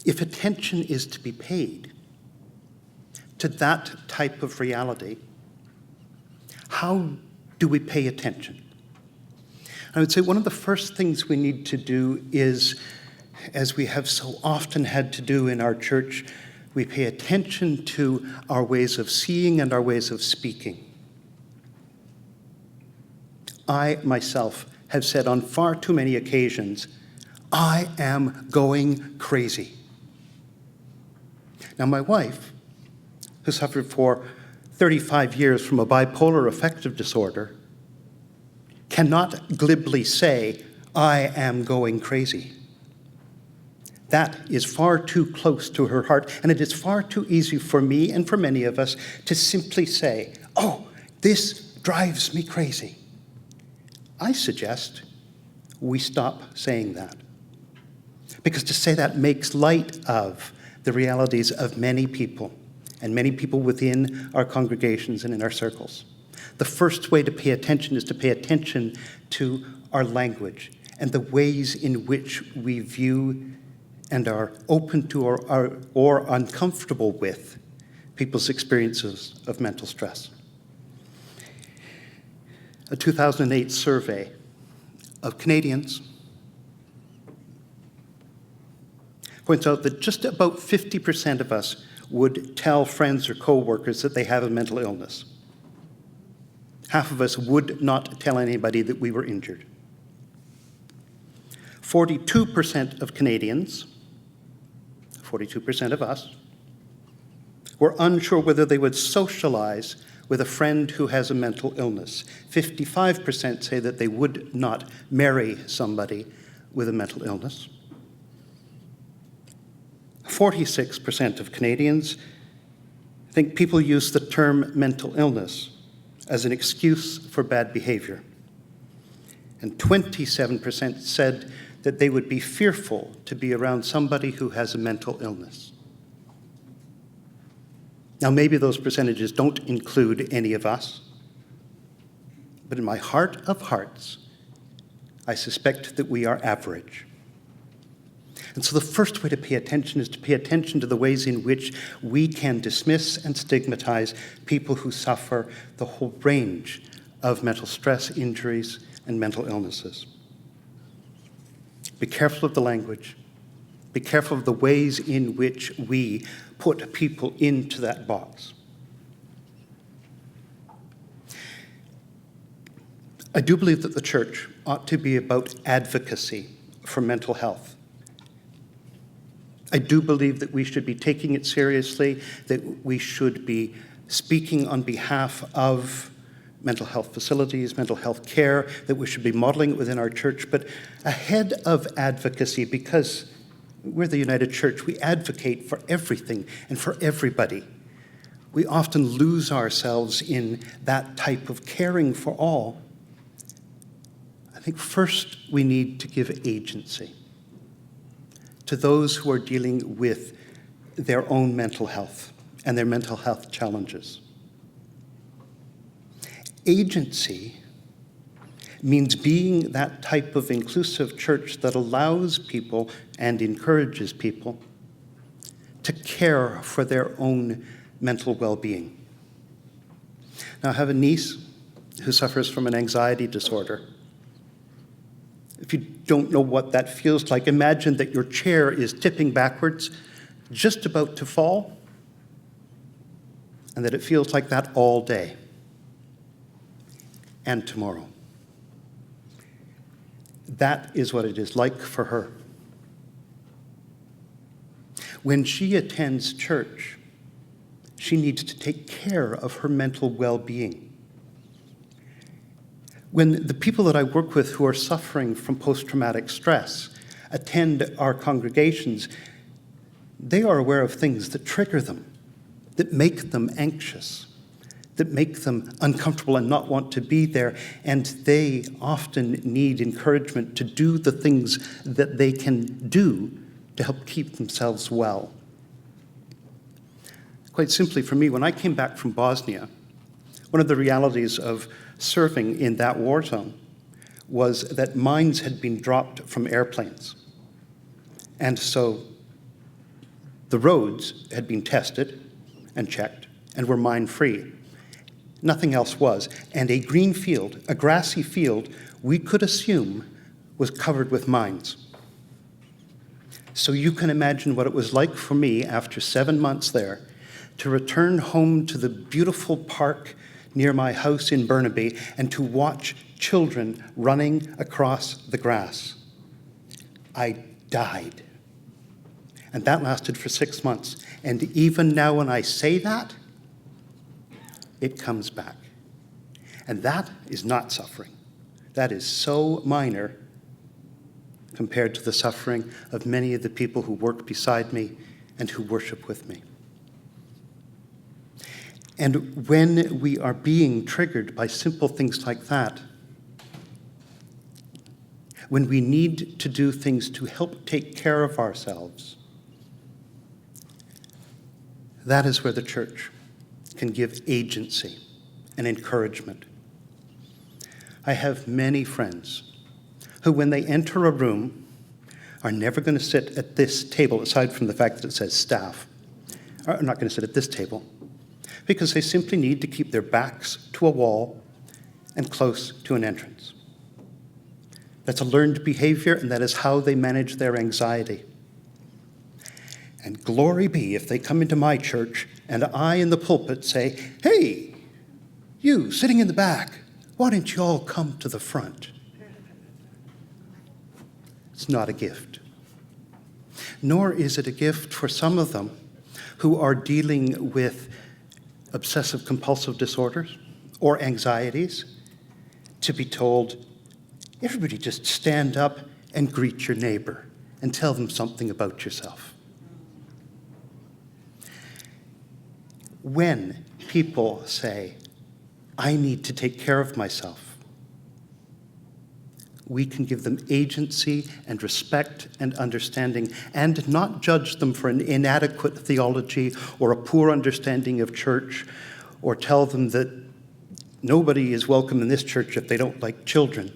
If attention is to be paid to that type of reality, how do we pay attention? I would say one of the first things we need to do is, as we have so often had to do in our church, we pay attention to our ways of seeing and our ways of speaking. I myself have said on far too many occasions, I am going crazy. Now, my wife, who suffered for 35 years from a bipolar affective disorder, cannot glibly say, I am going crazy. That is far too close to her heart, and it is far too easy for me and for many of us to simply say, oh, this drives me crazy. I suggest we stop saying that. Because to say that makes light of the realities of many people, and many people within our congregations and in our circles. The first way to pay attention is to pay attention to our language and the ways in which we view and are open to or uncomfortable with people's experiences of mental stress. A 2008 survey of Canadians points out that just about 50% of us would tell friends or co-workers that they have a mental illness. Half of us would not tell anybody that we were injured. 42% of Canadians, 42% of us, were unsure whether they would socialize with a friend who has a mental illness. 55% say that they would not marry somebody with a mental illness. 46% of Canadians think people use the term mental illness as an excuse for bad behavior. And 27% said that they would be fearful to be around somebody who has a mental illness. Now, maybe those percentages don't include any of us, but in my heart of hearts, I suspect that we are average. And so the first way to pay attention is to pay attention to the ways in which we can dismiss and stigmatize people who suffer the whole range of mental stress, injuries, and mental illnesses. Be careful of the language. Be careful of the ways in which we put people into that box. I do believe that the church ought to be about advocacy for mental health. I do believe that we should be taking it seriously, that we should be speaking on behalf of mental health facilities, mental health care, that we should be modeling it within our church. But ahead of advocacy, because we're the United Church, we advocate for everything and for everybody. We often lose ourselves in that type of caring for all. I think first we need to give agency to those who are dealing with their own mental health and their mental health challenges. Agency means being that type of inclusive church that allows people and encourages people to care for their own mental well-being. Now, I have a niece who suffers from an anxiety disorder. If you don't know what that feels like, imagine that your chair is tipping backwards, just about to fall, and that it feels like that all day and tomorrow. That is what it is like for her. When she attends church, she needs to take care of her mental well-being. When the people that I work with who are suffering from post-traumatic stress attend our congregations, they are aware of things that trigger them, that make them anxious, that make them uncomfortable and not want to be there, and they often need encouragement to do the things that they can do to help keep themselves well. Quite simply for me, when I came back from Bosnia, one of the realities of serving in that war zone was that mines had been dropped from airplanes. And so the roads had been tested and checked and were mine-free. Nothing else was. And a green field, a grassy field, we could assume was covered with mines. So you can imagine what it was like for me after 7 months there to return home to the beautiful park near my house in Burnaby and to watch children running across the grass. I died. And that lasted for 6 months. And even now when I say that, it comes back. And that is not suffering. That is so minor compared to the suffering of many of the people who work beside me and who worship with me. And when we are being triggered by simple things like that, when we need to do things to help take care of ourselves, that is where the church can give agency and encouragement. I have many friends who, when they enter a room, are never going to sit at this table, aside from the fact that it says staff, are not going to sit at this table, because they simply need to keep their backs to a wall and close to an entrance. That's a learned behavior, and that is how they manage their anxiety. And glory be if they come into my church and I in the pulpit say, "Hey, you sitting in the back, why don't you all come to the front?" It's not a gift. Nor is it a gift for some of them who are dealing with obsessive compulsive disorders or anxieties to be told, "Everybody just stand up and greet your neighbor and tell them something about yourself." When people say, "I need to take care of myself," we can give them agency and respect and understanding and not judge them for an inadequate theology or a poor understanding of church, or tell them that nobody is welcome in this church if they don't like children,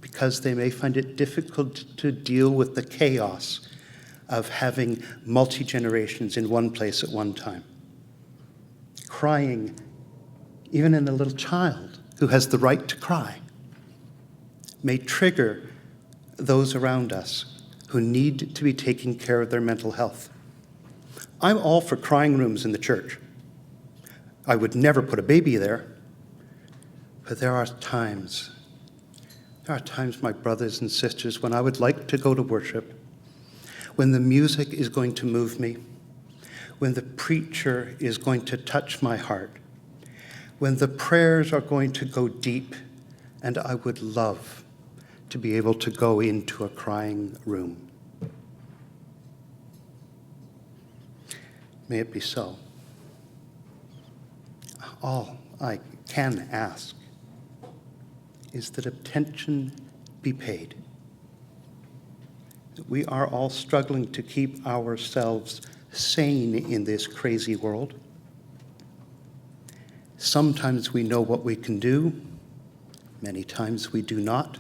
because they may find it difficult to deal with the chaos of having multi-generations in one place at one time. Crying, even in a little child who has the right to cry, may trigger those around us who need to be taking care of their mental health. I'm all for crying rooms in the church. I would never put a baby there, but there are times, my brothers and sisters, when I would like to go to worship, when the music is going to move me, when the preacher is going to touch my heart, when the prayers are going to go deep, and I would love to be able to go into a crying room. May it be so. All I can ask is that attention be paid. We are all struggling to keep ourselves sane in this crazy world. Sometimes we know what we can do, many times we do not.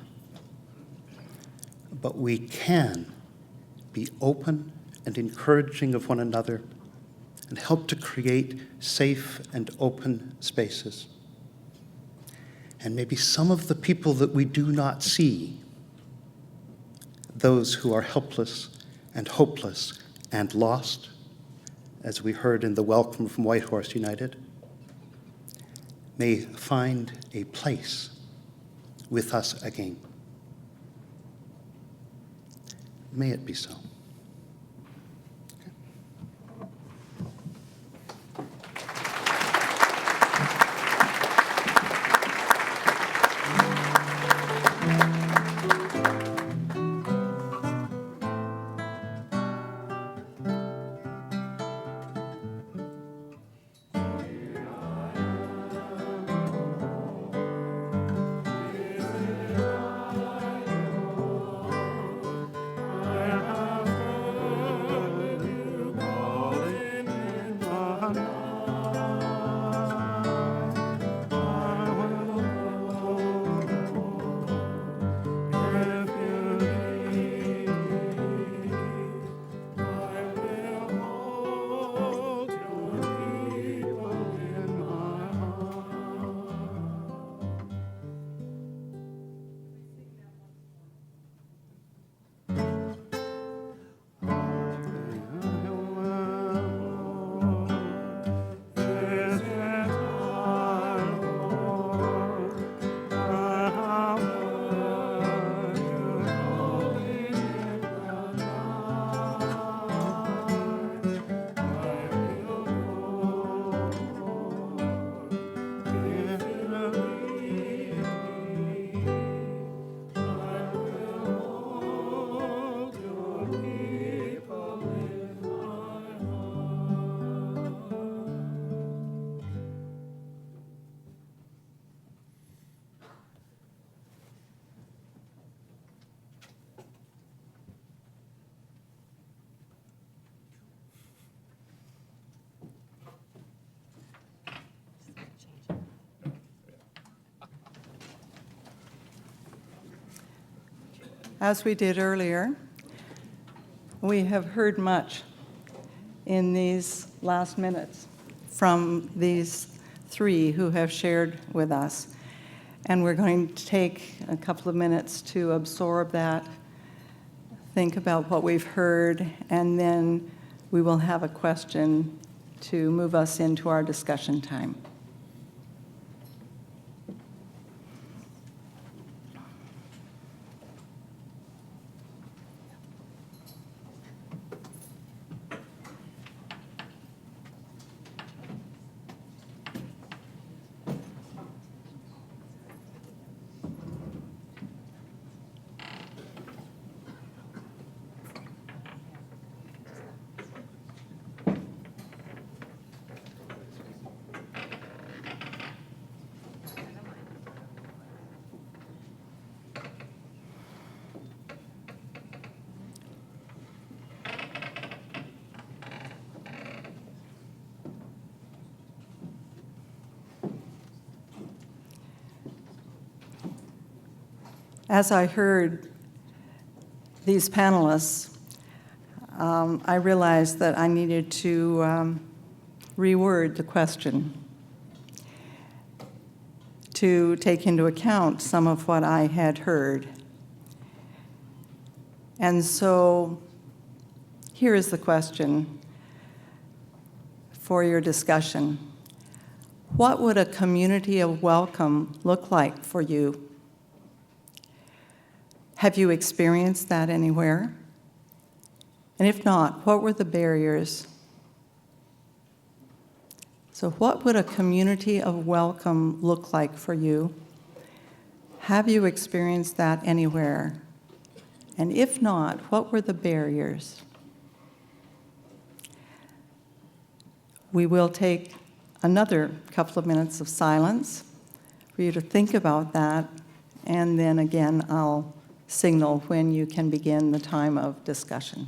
But we can be open and encouraging of one another and help to create safe and open spaces. And maybe some of the people that we do not see, those who are helpless and hopeless and lost, as we heard in the welcome from Whitehorse United, may find a place with us again. May it be so. As we did earlier, we have heard much in these last minutes from these three who have shared with us. And we're going to take a couple of minutes to absorb that, think about what we've heard, and then we will have a question to move us into our discussion time. As I heard these panelists, I realized that I needed to reword the question to take into account some of what I had heard. And so here is the question for your discussion. What would a community of welcome look like for you? Have you experienced that anywhere? And if not, what were the barriers? So what would a community of welcome look like for you? Have you experienced that anywhere? And if not, what were the barriers? We will take another couple of minutes of silence for you to think about that, and then again, I'll signal when you can begin the time of discussion.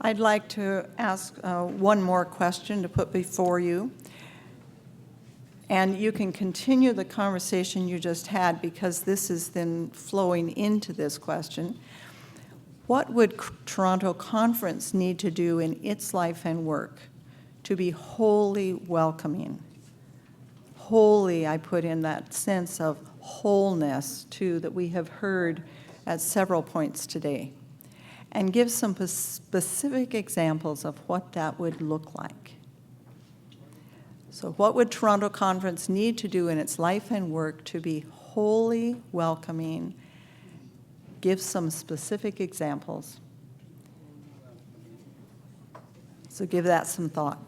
I'd like to ask one more question to put before you. And you can continue the conversation you just had, because this is then flowing into this question. What would Toronto Conference need to do in its life and work to be wholly welcoming? Wholly, I put in that sense of wholeness, too, that we have heard at several points today. And give some specific examples of what that would look like. So what would Toronto Conference need to do in its life and work to be wholly welcoming? Give some specific examples. So give that some thought.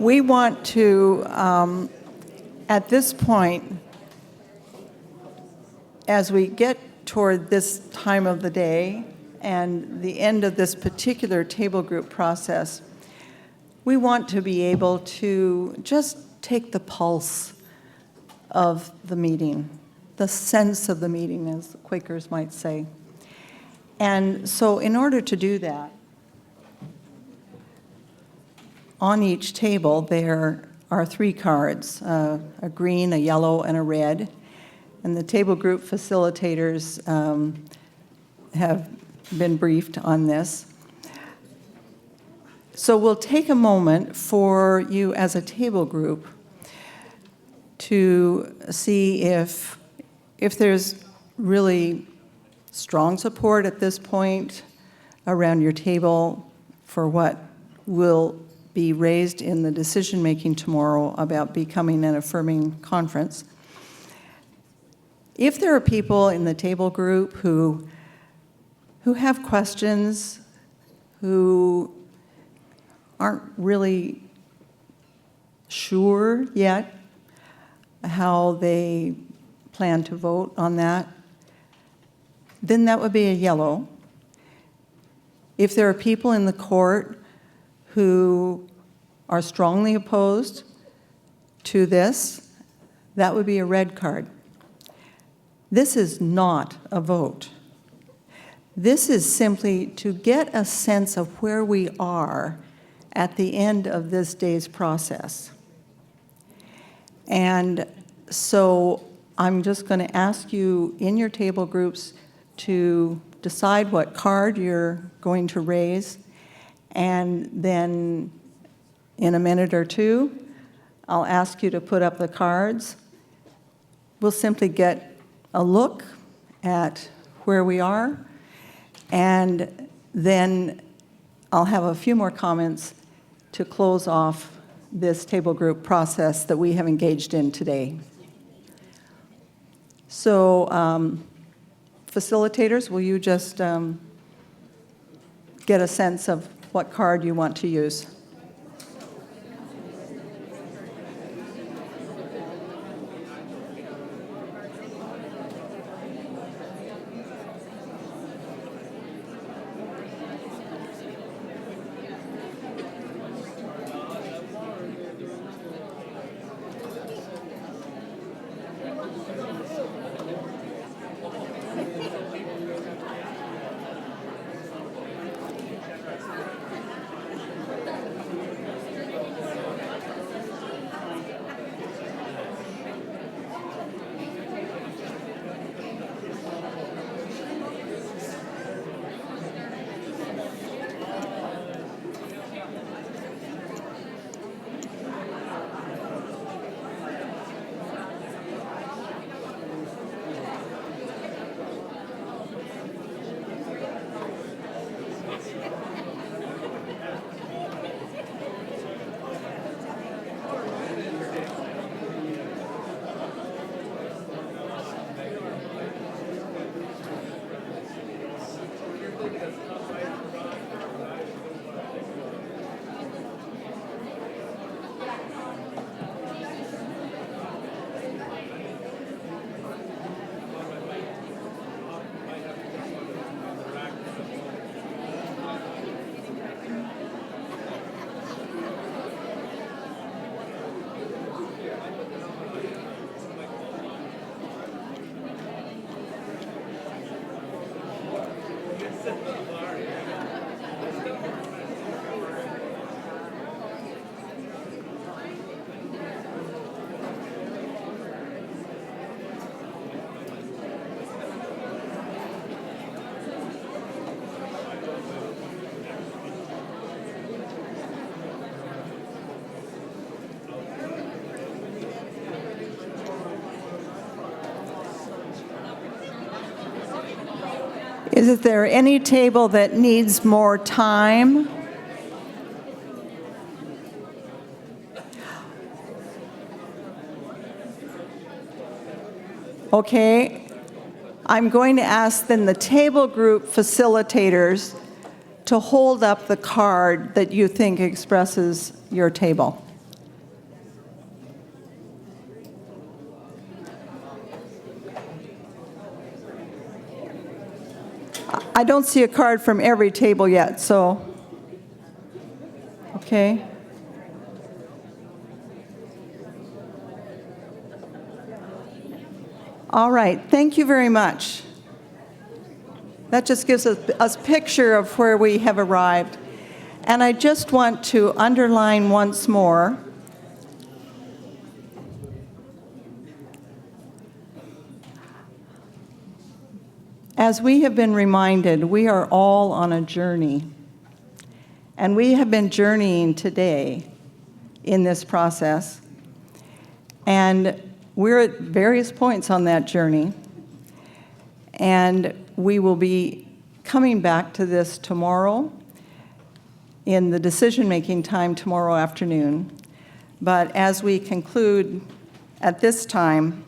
We want to, at this point, as we get toward this time of the day and the end of this particular table group process, we want to be able to just take the pulse of the meeting, the sense of the meeting, as the Quakers might say. And so in order to do that, on each table there are 3 cards, a green, a yellow, and a red. And the table group facilitators have been briefed on this. So we'll take a moment for you as a table group to see if there's really strong support at this point around your table for what will be raised in the decision-making tomorrow about becoming an affirming conference. If there are people in the table group who have questions, who aren't really sure yet how they plan to vote on that, then that would be a yellow. If there are people in the court who are strongly opposed to this, that would be a red card. This is not a vote. This is simply to get a sense of where we are at the end of this day's process. And so I'm just going to ask you in your table groups to decide what card you're going to raise, and then in a minute or two, I'll ask you to put up the cards. We'll simply get a look at where we are, and then I'll have a few more comments to close off this table group process that we have engaged in today. So, facilitators, will you just get a sense of what card you want to use? Is there any table that needs more time? Okay, I'm going to ask then the table group facilitators to hold up the card that you think expresses your table. I don't see a card from every table yet, so, okay. All right, thank you very much. That just gives us a picture of where we have arrived. And I just want to underline once more as we have been reminded, we are all on a journey. And we have been journeying today in this process. And we're at various points on that journey. And we will be coming back to this tomorrow in the decision-making time tomorrow afternoon. But as we conclude at this time,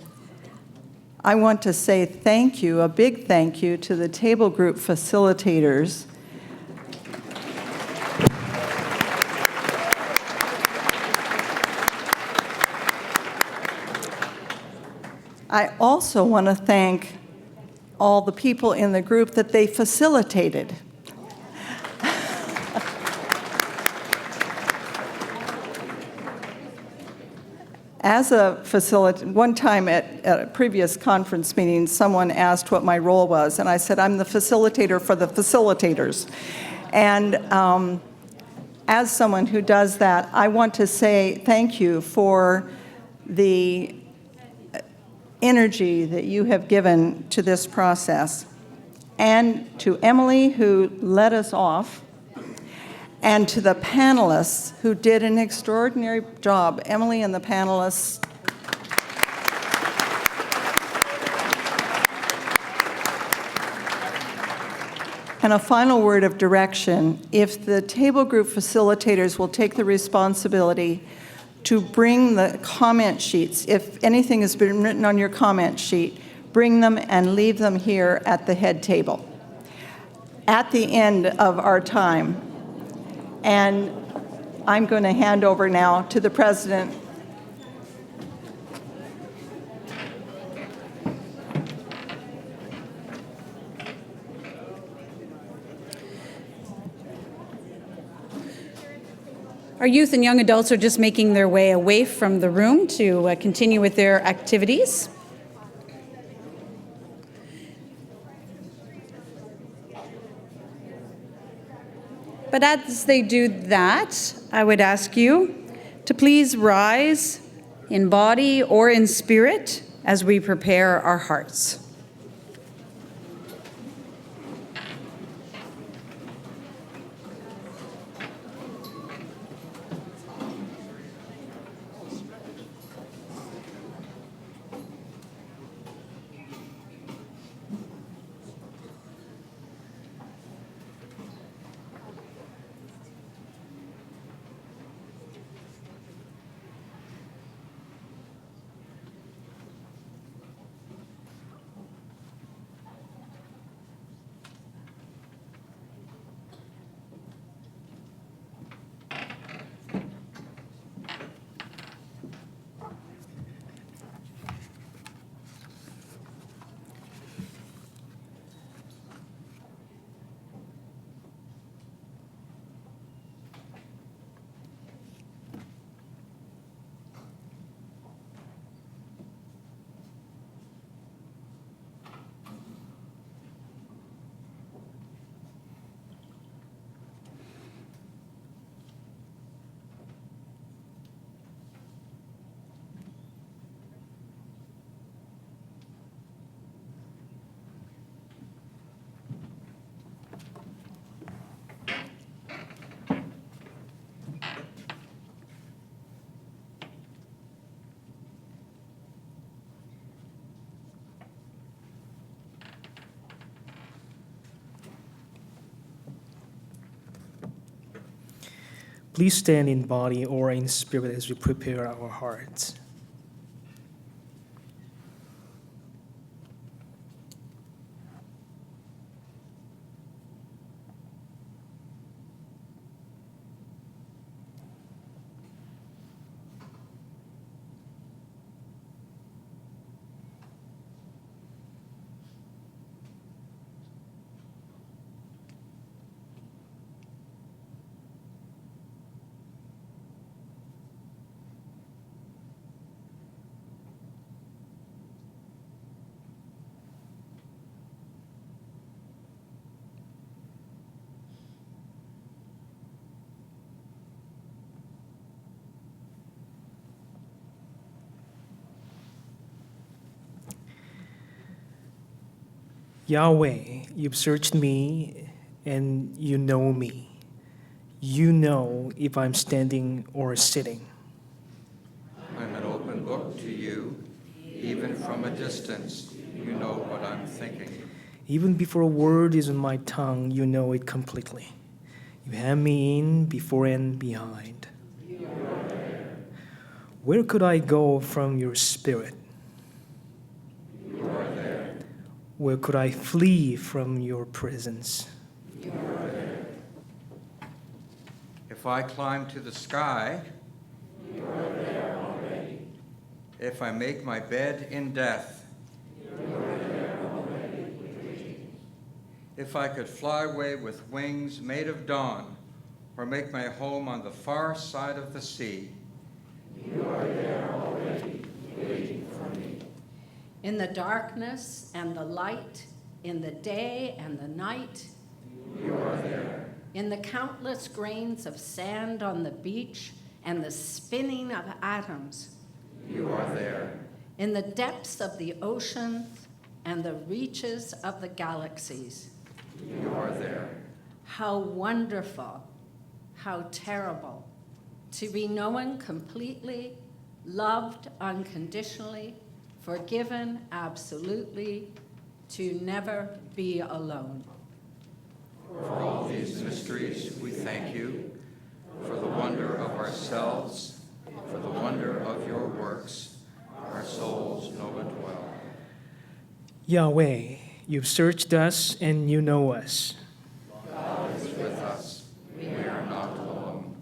I want to say thank you, a big thank you to the table group facilitators. I also want to thank all the people in the group that they facilitated. As a facilitator, one time at a previous conference meeting, someone asked what my role was, and I said, I'm the facilitator for the facilitators. And as someone who does that, I want to say thank you for the energy that you have given to this process, and to Emily, who led us off, and to the panelists who did an extraordinary job. Emily and the panelists. And a final word of direction. If the table group facilitators will take the responsibility to bring the comment sheets, if anything has been written on your comment sheet, bring them and leave them here at the head table at the end of our time. And I'm going to hand over now to the president. Our youth and young adults are just making their way away from the room to continue with their activities. But as they do that, I would ask you to please rise in body or in spirit as we prepare our hearts. Please stand in body or in spirit as we prepare our hearts. Yahweh, you've searched me and you know me. You know if I'm standing or sitting. I'm an open book to you. Even from a distance, you know what I'm thinking. Even before a word is on my tongue, you know it completely. You hem me in before and behind. Where could I go from your spirit? You are there. Where could I flee from your presence? You are there. If I climb to the sky, you are there already. If I make my bed in death, you are there already. If I could fly away with wings made of dawn, or make my home on the far side of the sea, you are there already, waiting for me. In the darkness and the light, in the day and the night, you are there. In the countless grains of sand on the beach and the spinning of atoms, you are there. In the depths of the oceans and the reaches of the galaxies, you are there. How wonderful, how terrible, to be known completely, loved unconditionally, forgiven absolutely, to never be alone. For all these mysteries, we thank you, for the wonder of ourselves, for the wonder of your works, our souls know it well. Yahweh, you've searched us and you know us. God is with us. We are not alone.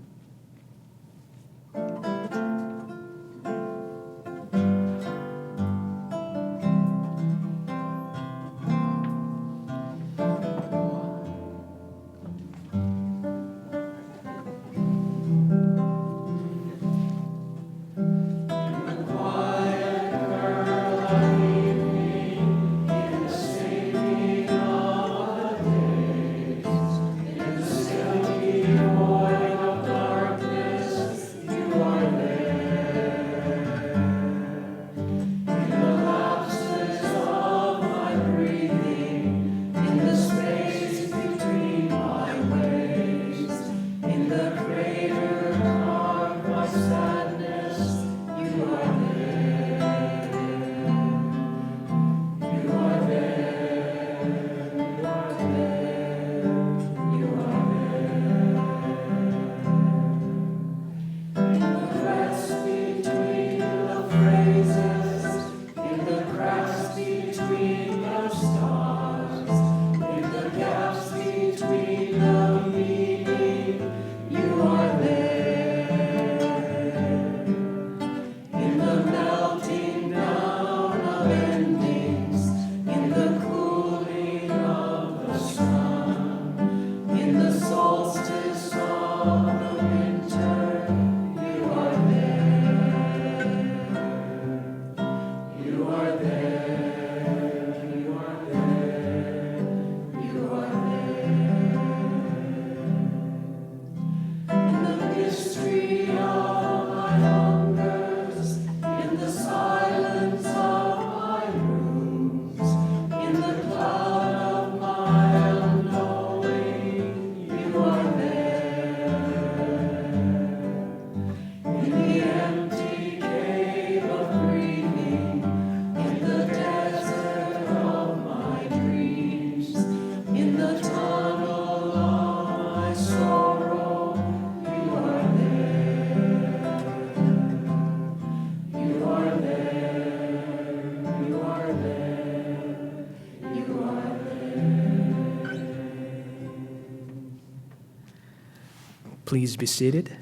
Please be seated.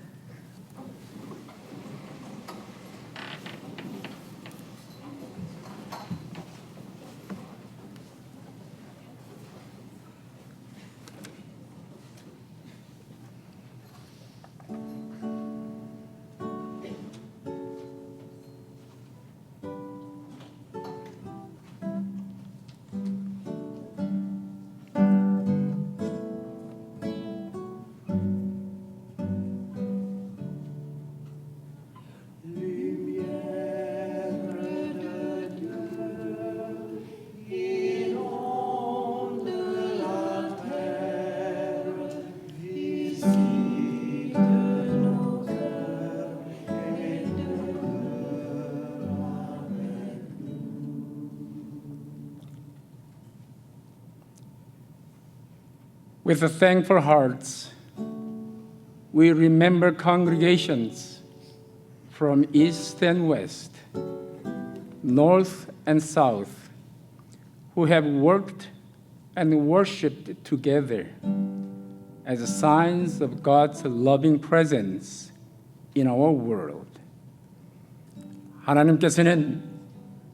With thankful hearts, we remember congregations from east and west, north and south, who have worked and worshiped together as signs of God's loving presence in our world. 하나님께서는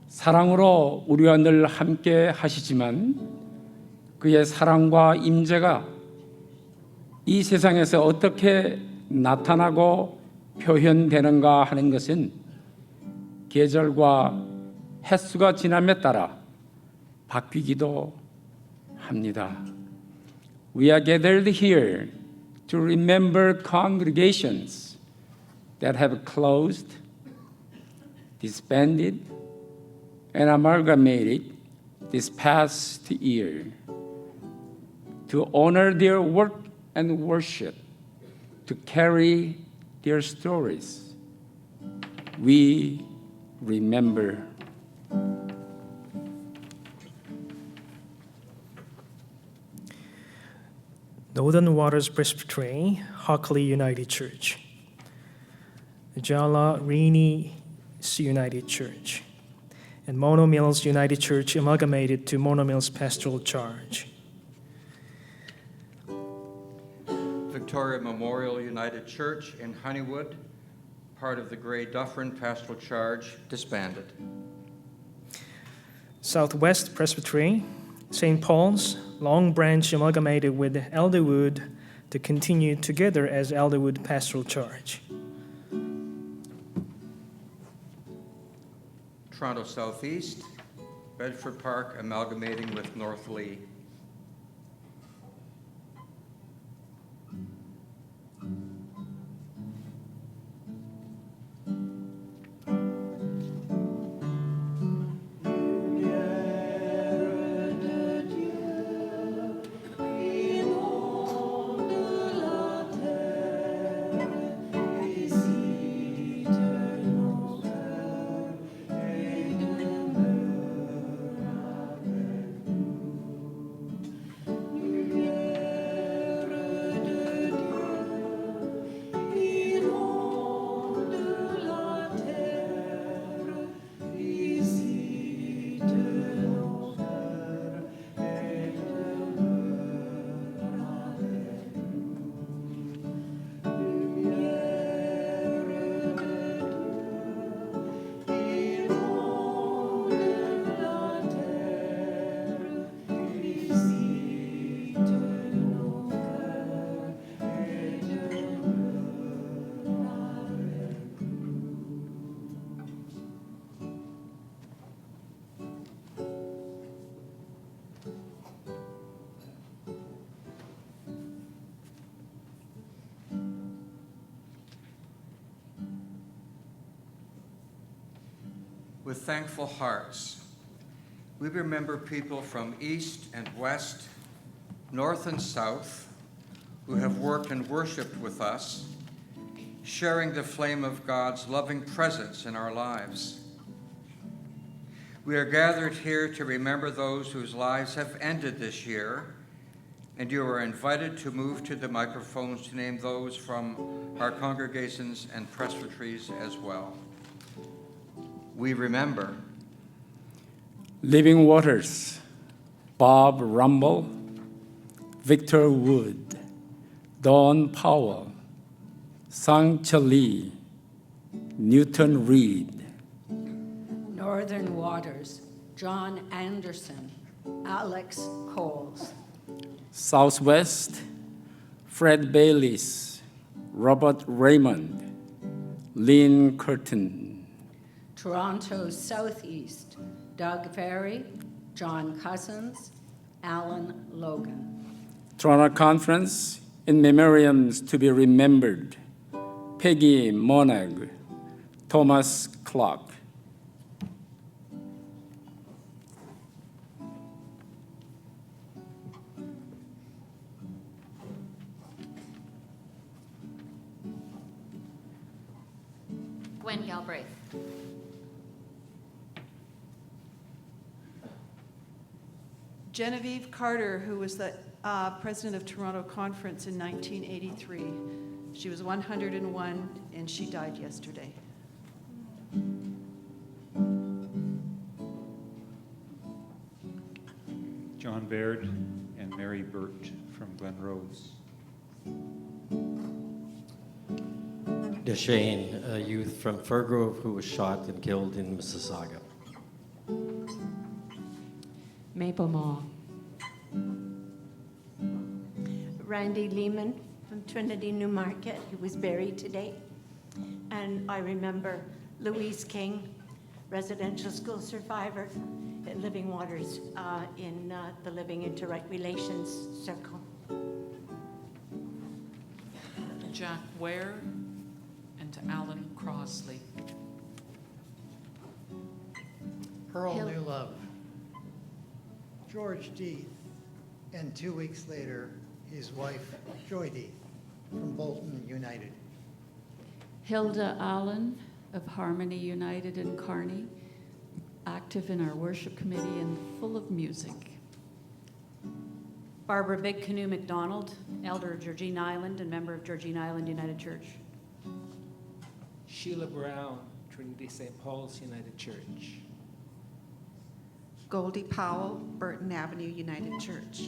사랑으로 우리와 늘 함께 하시지만 그의 사랑과 임재가 이 세상에서 어떻게 나타나고 표현되는가 하는 것은 계절과 횟수가 지남에 따라 바뀌기도 합니다. We are gathered here to remember congregations that have closed, disbanded, and amalgamated this past year, to honor their work and worship, to carry their stories. We remember. Northern Waters Presbytery, Hockley United Church, Jala Rini United Church, and Mono Mills United Church amalgamated to Mono Mills Pastoral Charge. Victoria Memorial United Church in Honeywood, part of the Grey Dufferin Pastoral Charge, disbanded. Southwest Presbytery, St. Paul's, Long Branch amalgamated with Elderwood to continue together as Elderwood Pastoral Charge. Toronto Southeast, Bedford Park amalgamating with North Lee. With thankful hearts, we remember people from east and west, north and south, who have worked and worshiped with us, sharing the flame of God's loving presence in our lives. We are gathered here to remember those whose lives have ended this year, and you are invited to move to the microphones to name those from our congregations and presbyteries as well. We remember Living Waters, Bob Rumble, Victor Wood, Dawn Powell, Sang Lee, Newton Reed. Northern Waters, John Anderson, Alex Coles. Southwest, Fred Bayliss, Robert Raymond, Lynn Curtin. Toronto Southeast, Doug Ferry, John Cousins, Alan Logan. Toronto Conference, in memoriams to be remembered, Peggy Monag, Thomas Clark. Gwen Galbraith. Genevieve Carter, who was the president of Toronto Conference in 1983. She was 101 and she died yesterday. John Baird and Mary Burt from Glen Rose. Deshane, a youth from Fairgrove who was shot and killed in Mississauga. Maple Maw. Randy Lehman from Trinity Newmarket, who was buried today. And I remember Louise King, residential school survivor at Living Waters in the Living Interrelations Circle. Jack Ware and Alan Crossley. Pearl Newlove, George Deeth, and 2 weeks later, his wife, Joy Deeth, from Bolton United. Hilda Allen of Harmony United in Kearney, active in our worship committee and full of music. Barbara Big Canoe McDonald, elder of Georgine Island and member of Georgine Island United Church. Sheila Brown, Trinity St. Paul's United Church. Goldie Powell, Burton Avenue United Church.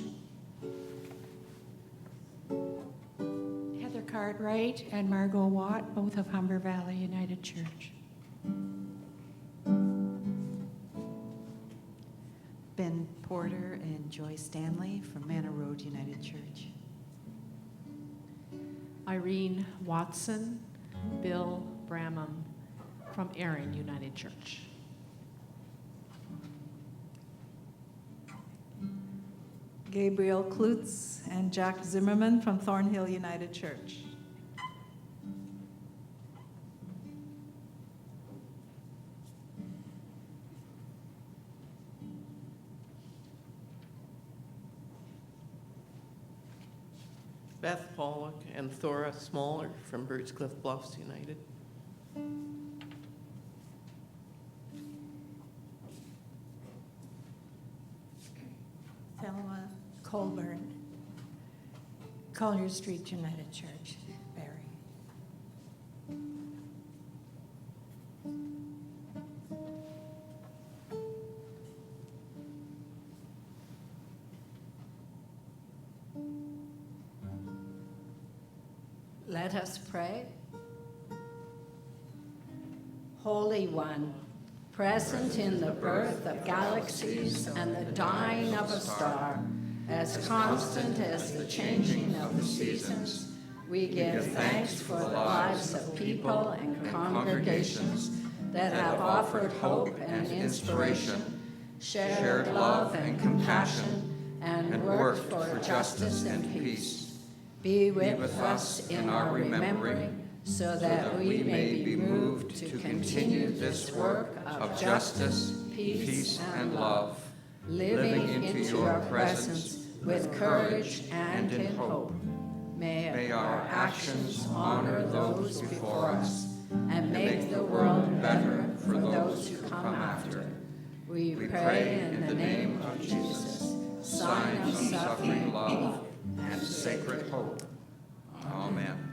Heather Cartwright and Margot Watt, both of Humber Valley United Church. Ben Porter and Joy Stanley from Manor Road United Church. Irene Watson, Bill Bramham from Erin United Church. Gabriel Klutz and Jack Zimmerman from Thornhill United Church. Beth Pollock and Thora Smaller from Birdscliff Bluffs United. Thelma Colburn, Collier Street United Church, Barry. Let us pray. Holy One, present in the birth of galaxies and the dying of a star, as constant as the changing of the seasons, we give thanks for the lives of people and congregations that have offered hope and inspiration, shared love and compassion, and worked for justice and peace. Be with us in our remembering, so that we may be moved to continue this work of justice, peace, and love, living into your presence with courage and in hope. May our actions honor those before us and make the world better for those who come after. We pray in the name of Jesus, sign of suffering love and sacred hope. Amen.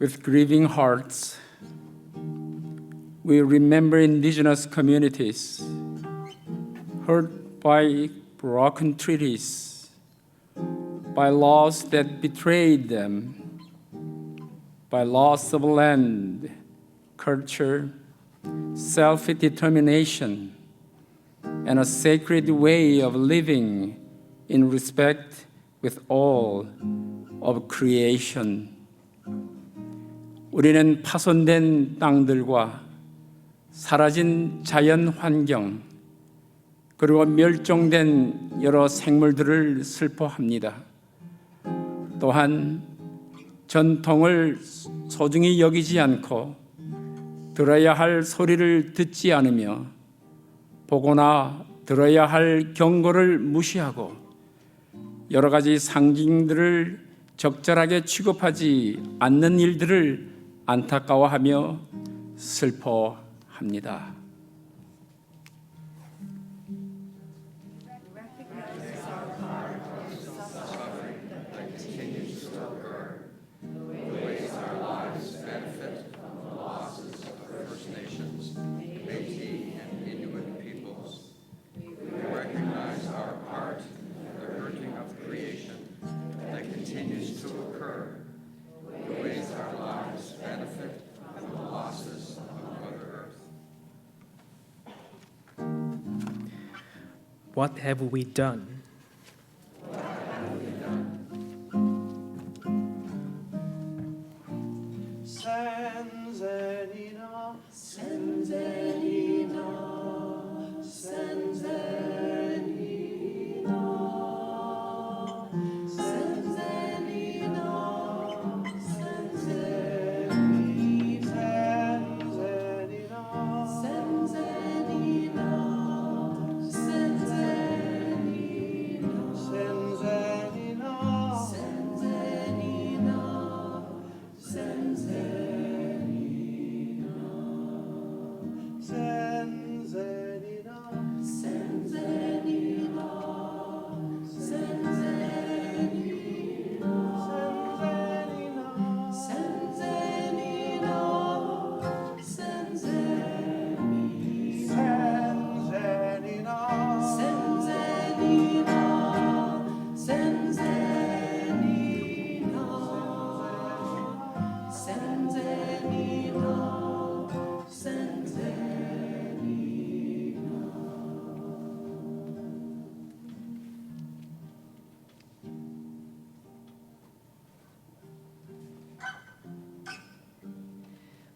With grieving hearts, we remember indigenous communities hurt by broken treaties, by laws that betrayed them, by loss of land, culture, self-determination, and a sacred way of living in respect with all of creation. 우리는 파손된 땅들과 사라진 자연 환경, 그리고 멸종된 여러 생물들을 슬퍼합니다. 또한 전통을 소중히 여기지 않고 들어야 할 소리를 듣지 않으며 보거나 들어야 할 경고를 무시하고 여러 가지 상징들을 적절하게 취급하지 않는 일들을 안타까워하며 슬퍼합니다. What have we done?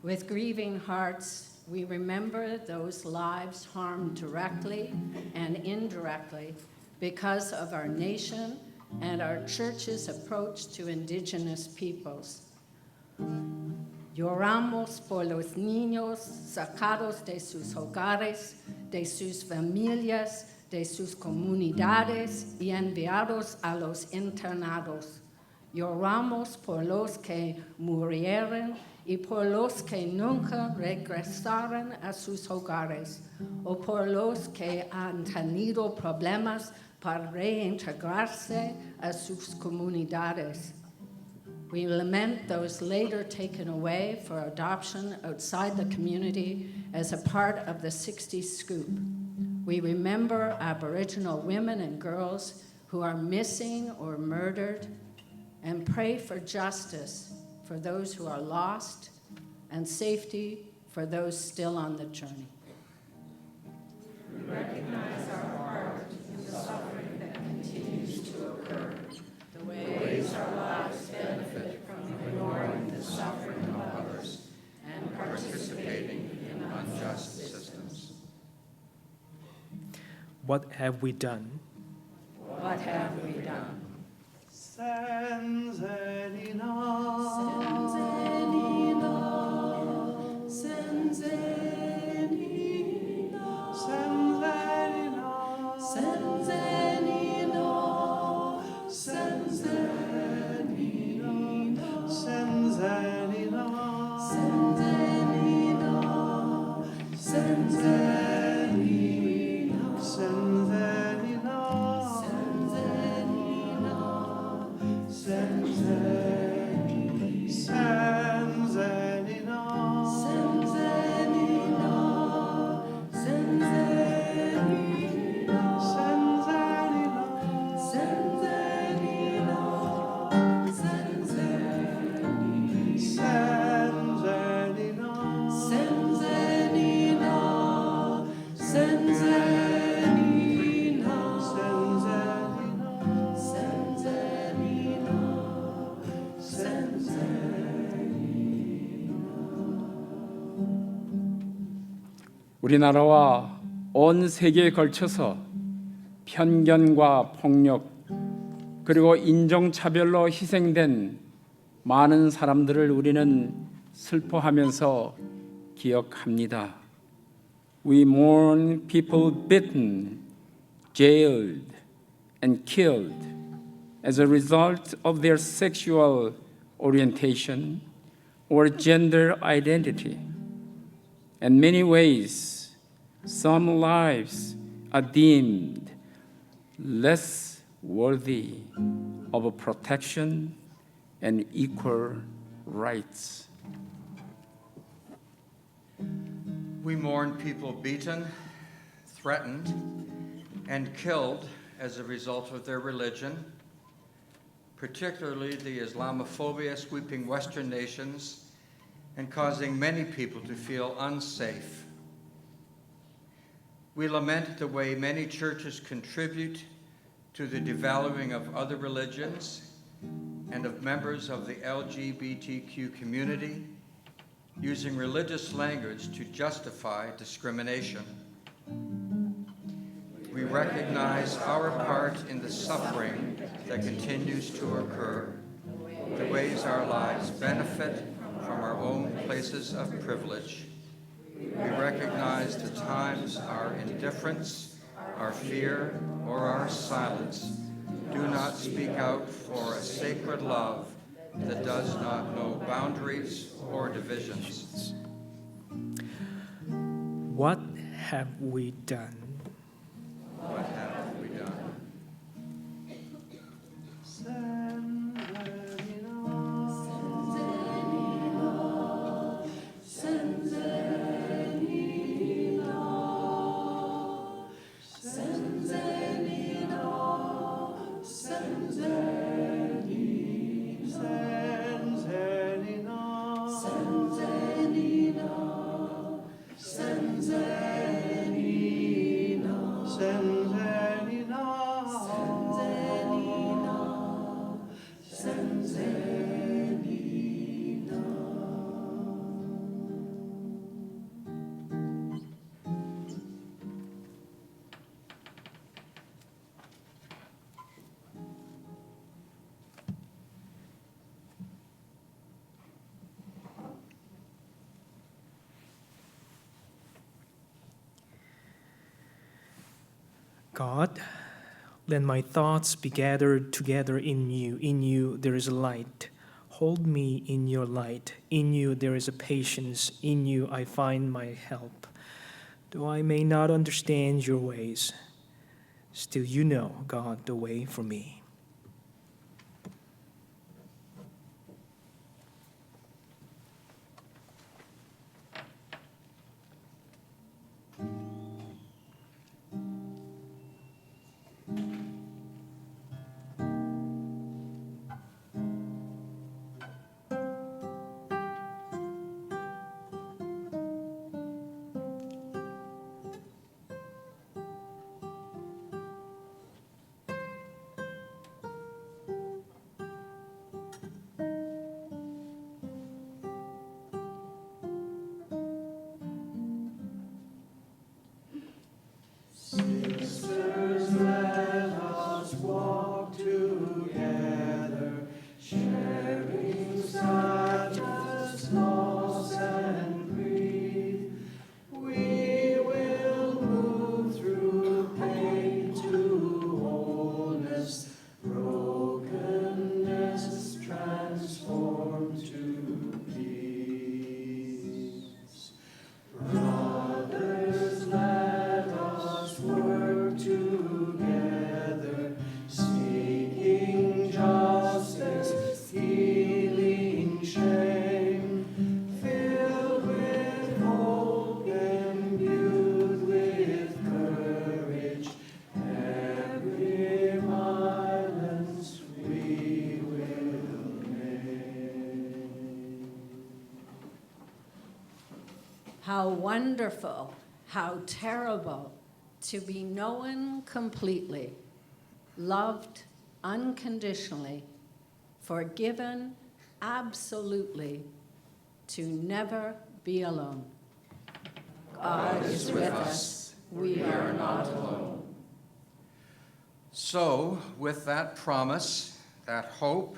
With grieving hearts, we remember those lives harmed directly and indirectly because of our nation and our church's approach to indigenous peoples. Lloramos por los niños sacados de sus hogares, de sus familias, de sus comunidades y enviados a los internados. Lloramos por los que murieron y por los que nunca regresaron a sus hogares, o por los que han tenido problemas para reintegrarse a sus comunidades. We lament those later taken away for adoption outside the community as a part of the 60s scoop. We remember Aboriginal women and girls who are missing or murdered and pray for justice for those who are lost, and safety for those still on the journey. We recognize our part in the suffering that continues to occur, the ways our lives benefit from ignoring the suffering of others and participating in unjust systems. What have we done? What have we done? Send 우리나라와 온 세계에 걸쳐서 편견과 폭력 그리고 인종차별로 희생된 많은 사람들을 우리는 슬퍼하면서 기억합니다. We mourn people beaten, jailed, and killed as a result of their sexual orientation or gender identity. In many ways, some lives are deemed less worthy of protection and equal rights. We mourn people beaten, threatened, and killed as a result of their religion, particularly the Islamophobia sweeping Western nations and causing many people to feel unsafe. We lament the way many churches contribute to the devaluing of other religions and of members of the LGBTQ community, using religious language to justify discrimination. We recognize our part in the suffering that continues to occur, the ways our lives benefit from our own places of privilege. We recognize the times our indifference, our fear, or our silence do not speak out for a sacred love that does not know boundaries or divisions. What have we done? What have we done? God, let my thoughts be gathered together in you. In you there is a light. Hold me in your light. In you there is a patience. In you I find my help. Though I may not understand your ways, still you know, God, the way for me. Sisters, let us walk together, sharing sadness, loss, and grief. We will move through pain to wholeness, brokenness transformed to peace. Brothers, let us work together, seeking justice, healing shame, filled with hope, imbued with courage. Every violence we will name. How wonderful, how terrible to be known completely, loved unconditionally, forgiven absolutely, to never be alone. God is with us. We are not alone. So, with that promise, that hope,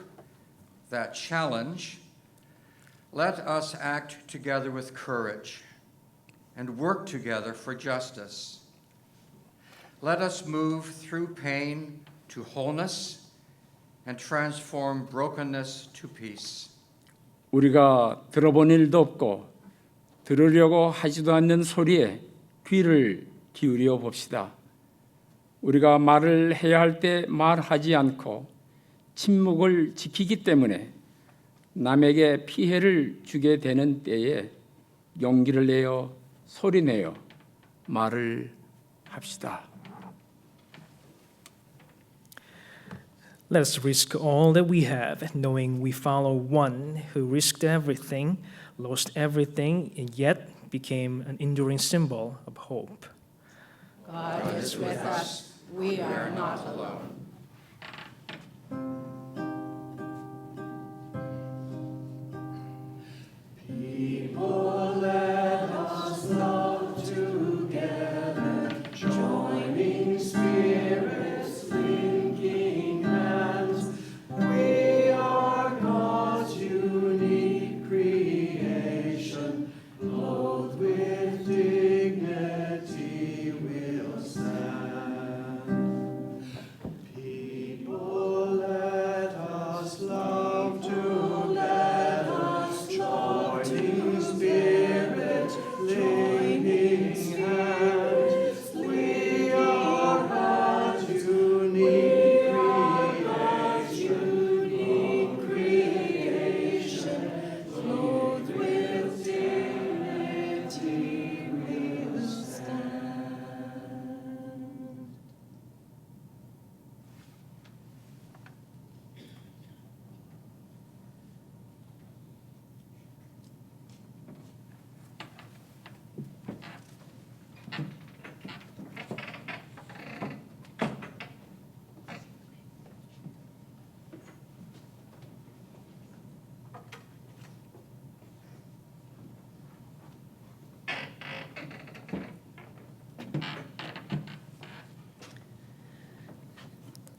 that challenge, let us act together with courage and work together for justice. Let us move through pain to wholeness and transform brokenness to peace. 우리가 들어본 일도 없고 들으려고 하지도 않는 소리에 귀를 기울여 봅시다. 우리가 말을 해야 할 때 말하지 않고 침묵을 지키기 때문에 남에게 피해를 주게 되는 때에 용기를 내어 소리내어 말을 합시다. Let us risk all that we have, knowing we follow one who risked everything, lost everything, and yet became an enduring symbol of hope. God is with us. We are not alone. People, let us love together, joining spirits, linking hands. We are God's unique creation, clothed with dignity we'll stand. People, let us love together, joining spirit, linking hands. We are God's unique creation, clothed with dignity we'll stand.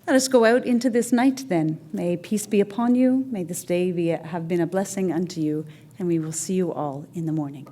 Let us go out into this night then. May peace be upon you. May this day have been a blessing unto you, and we will see you all in the morning.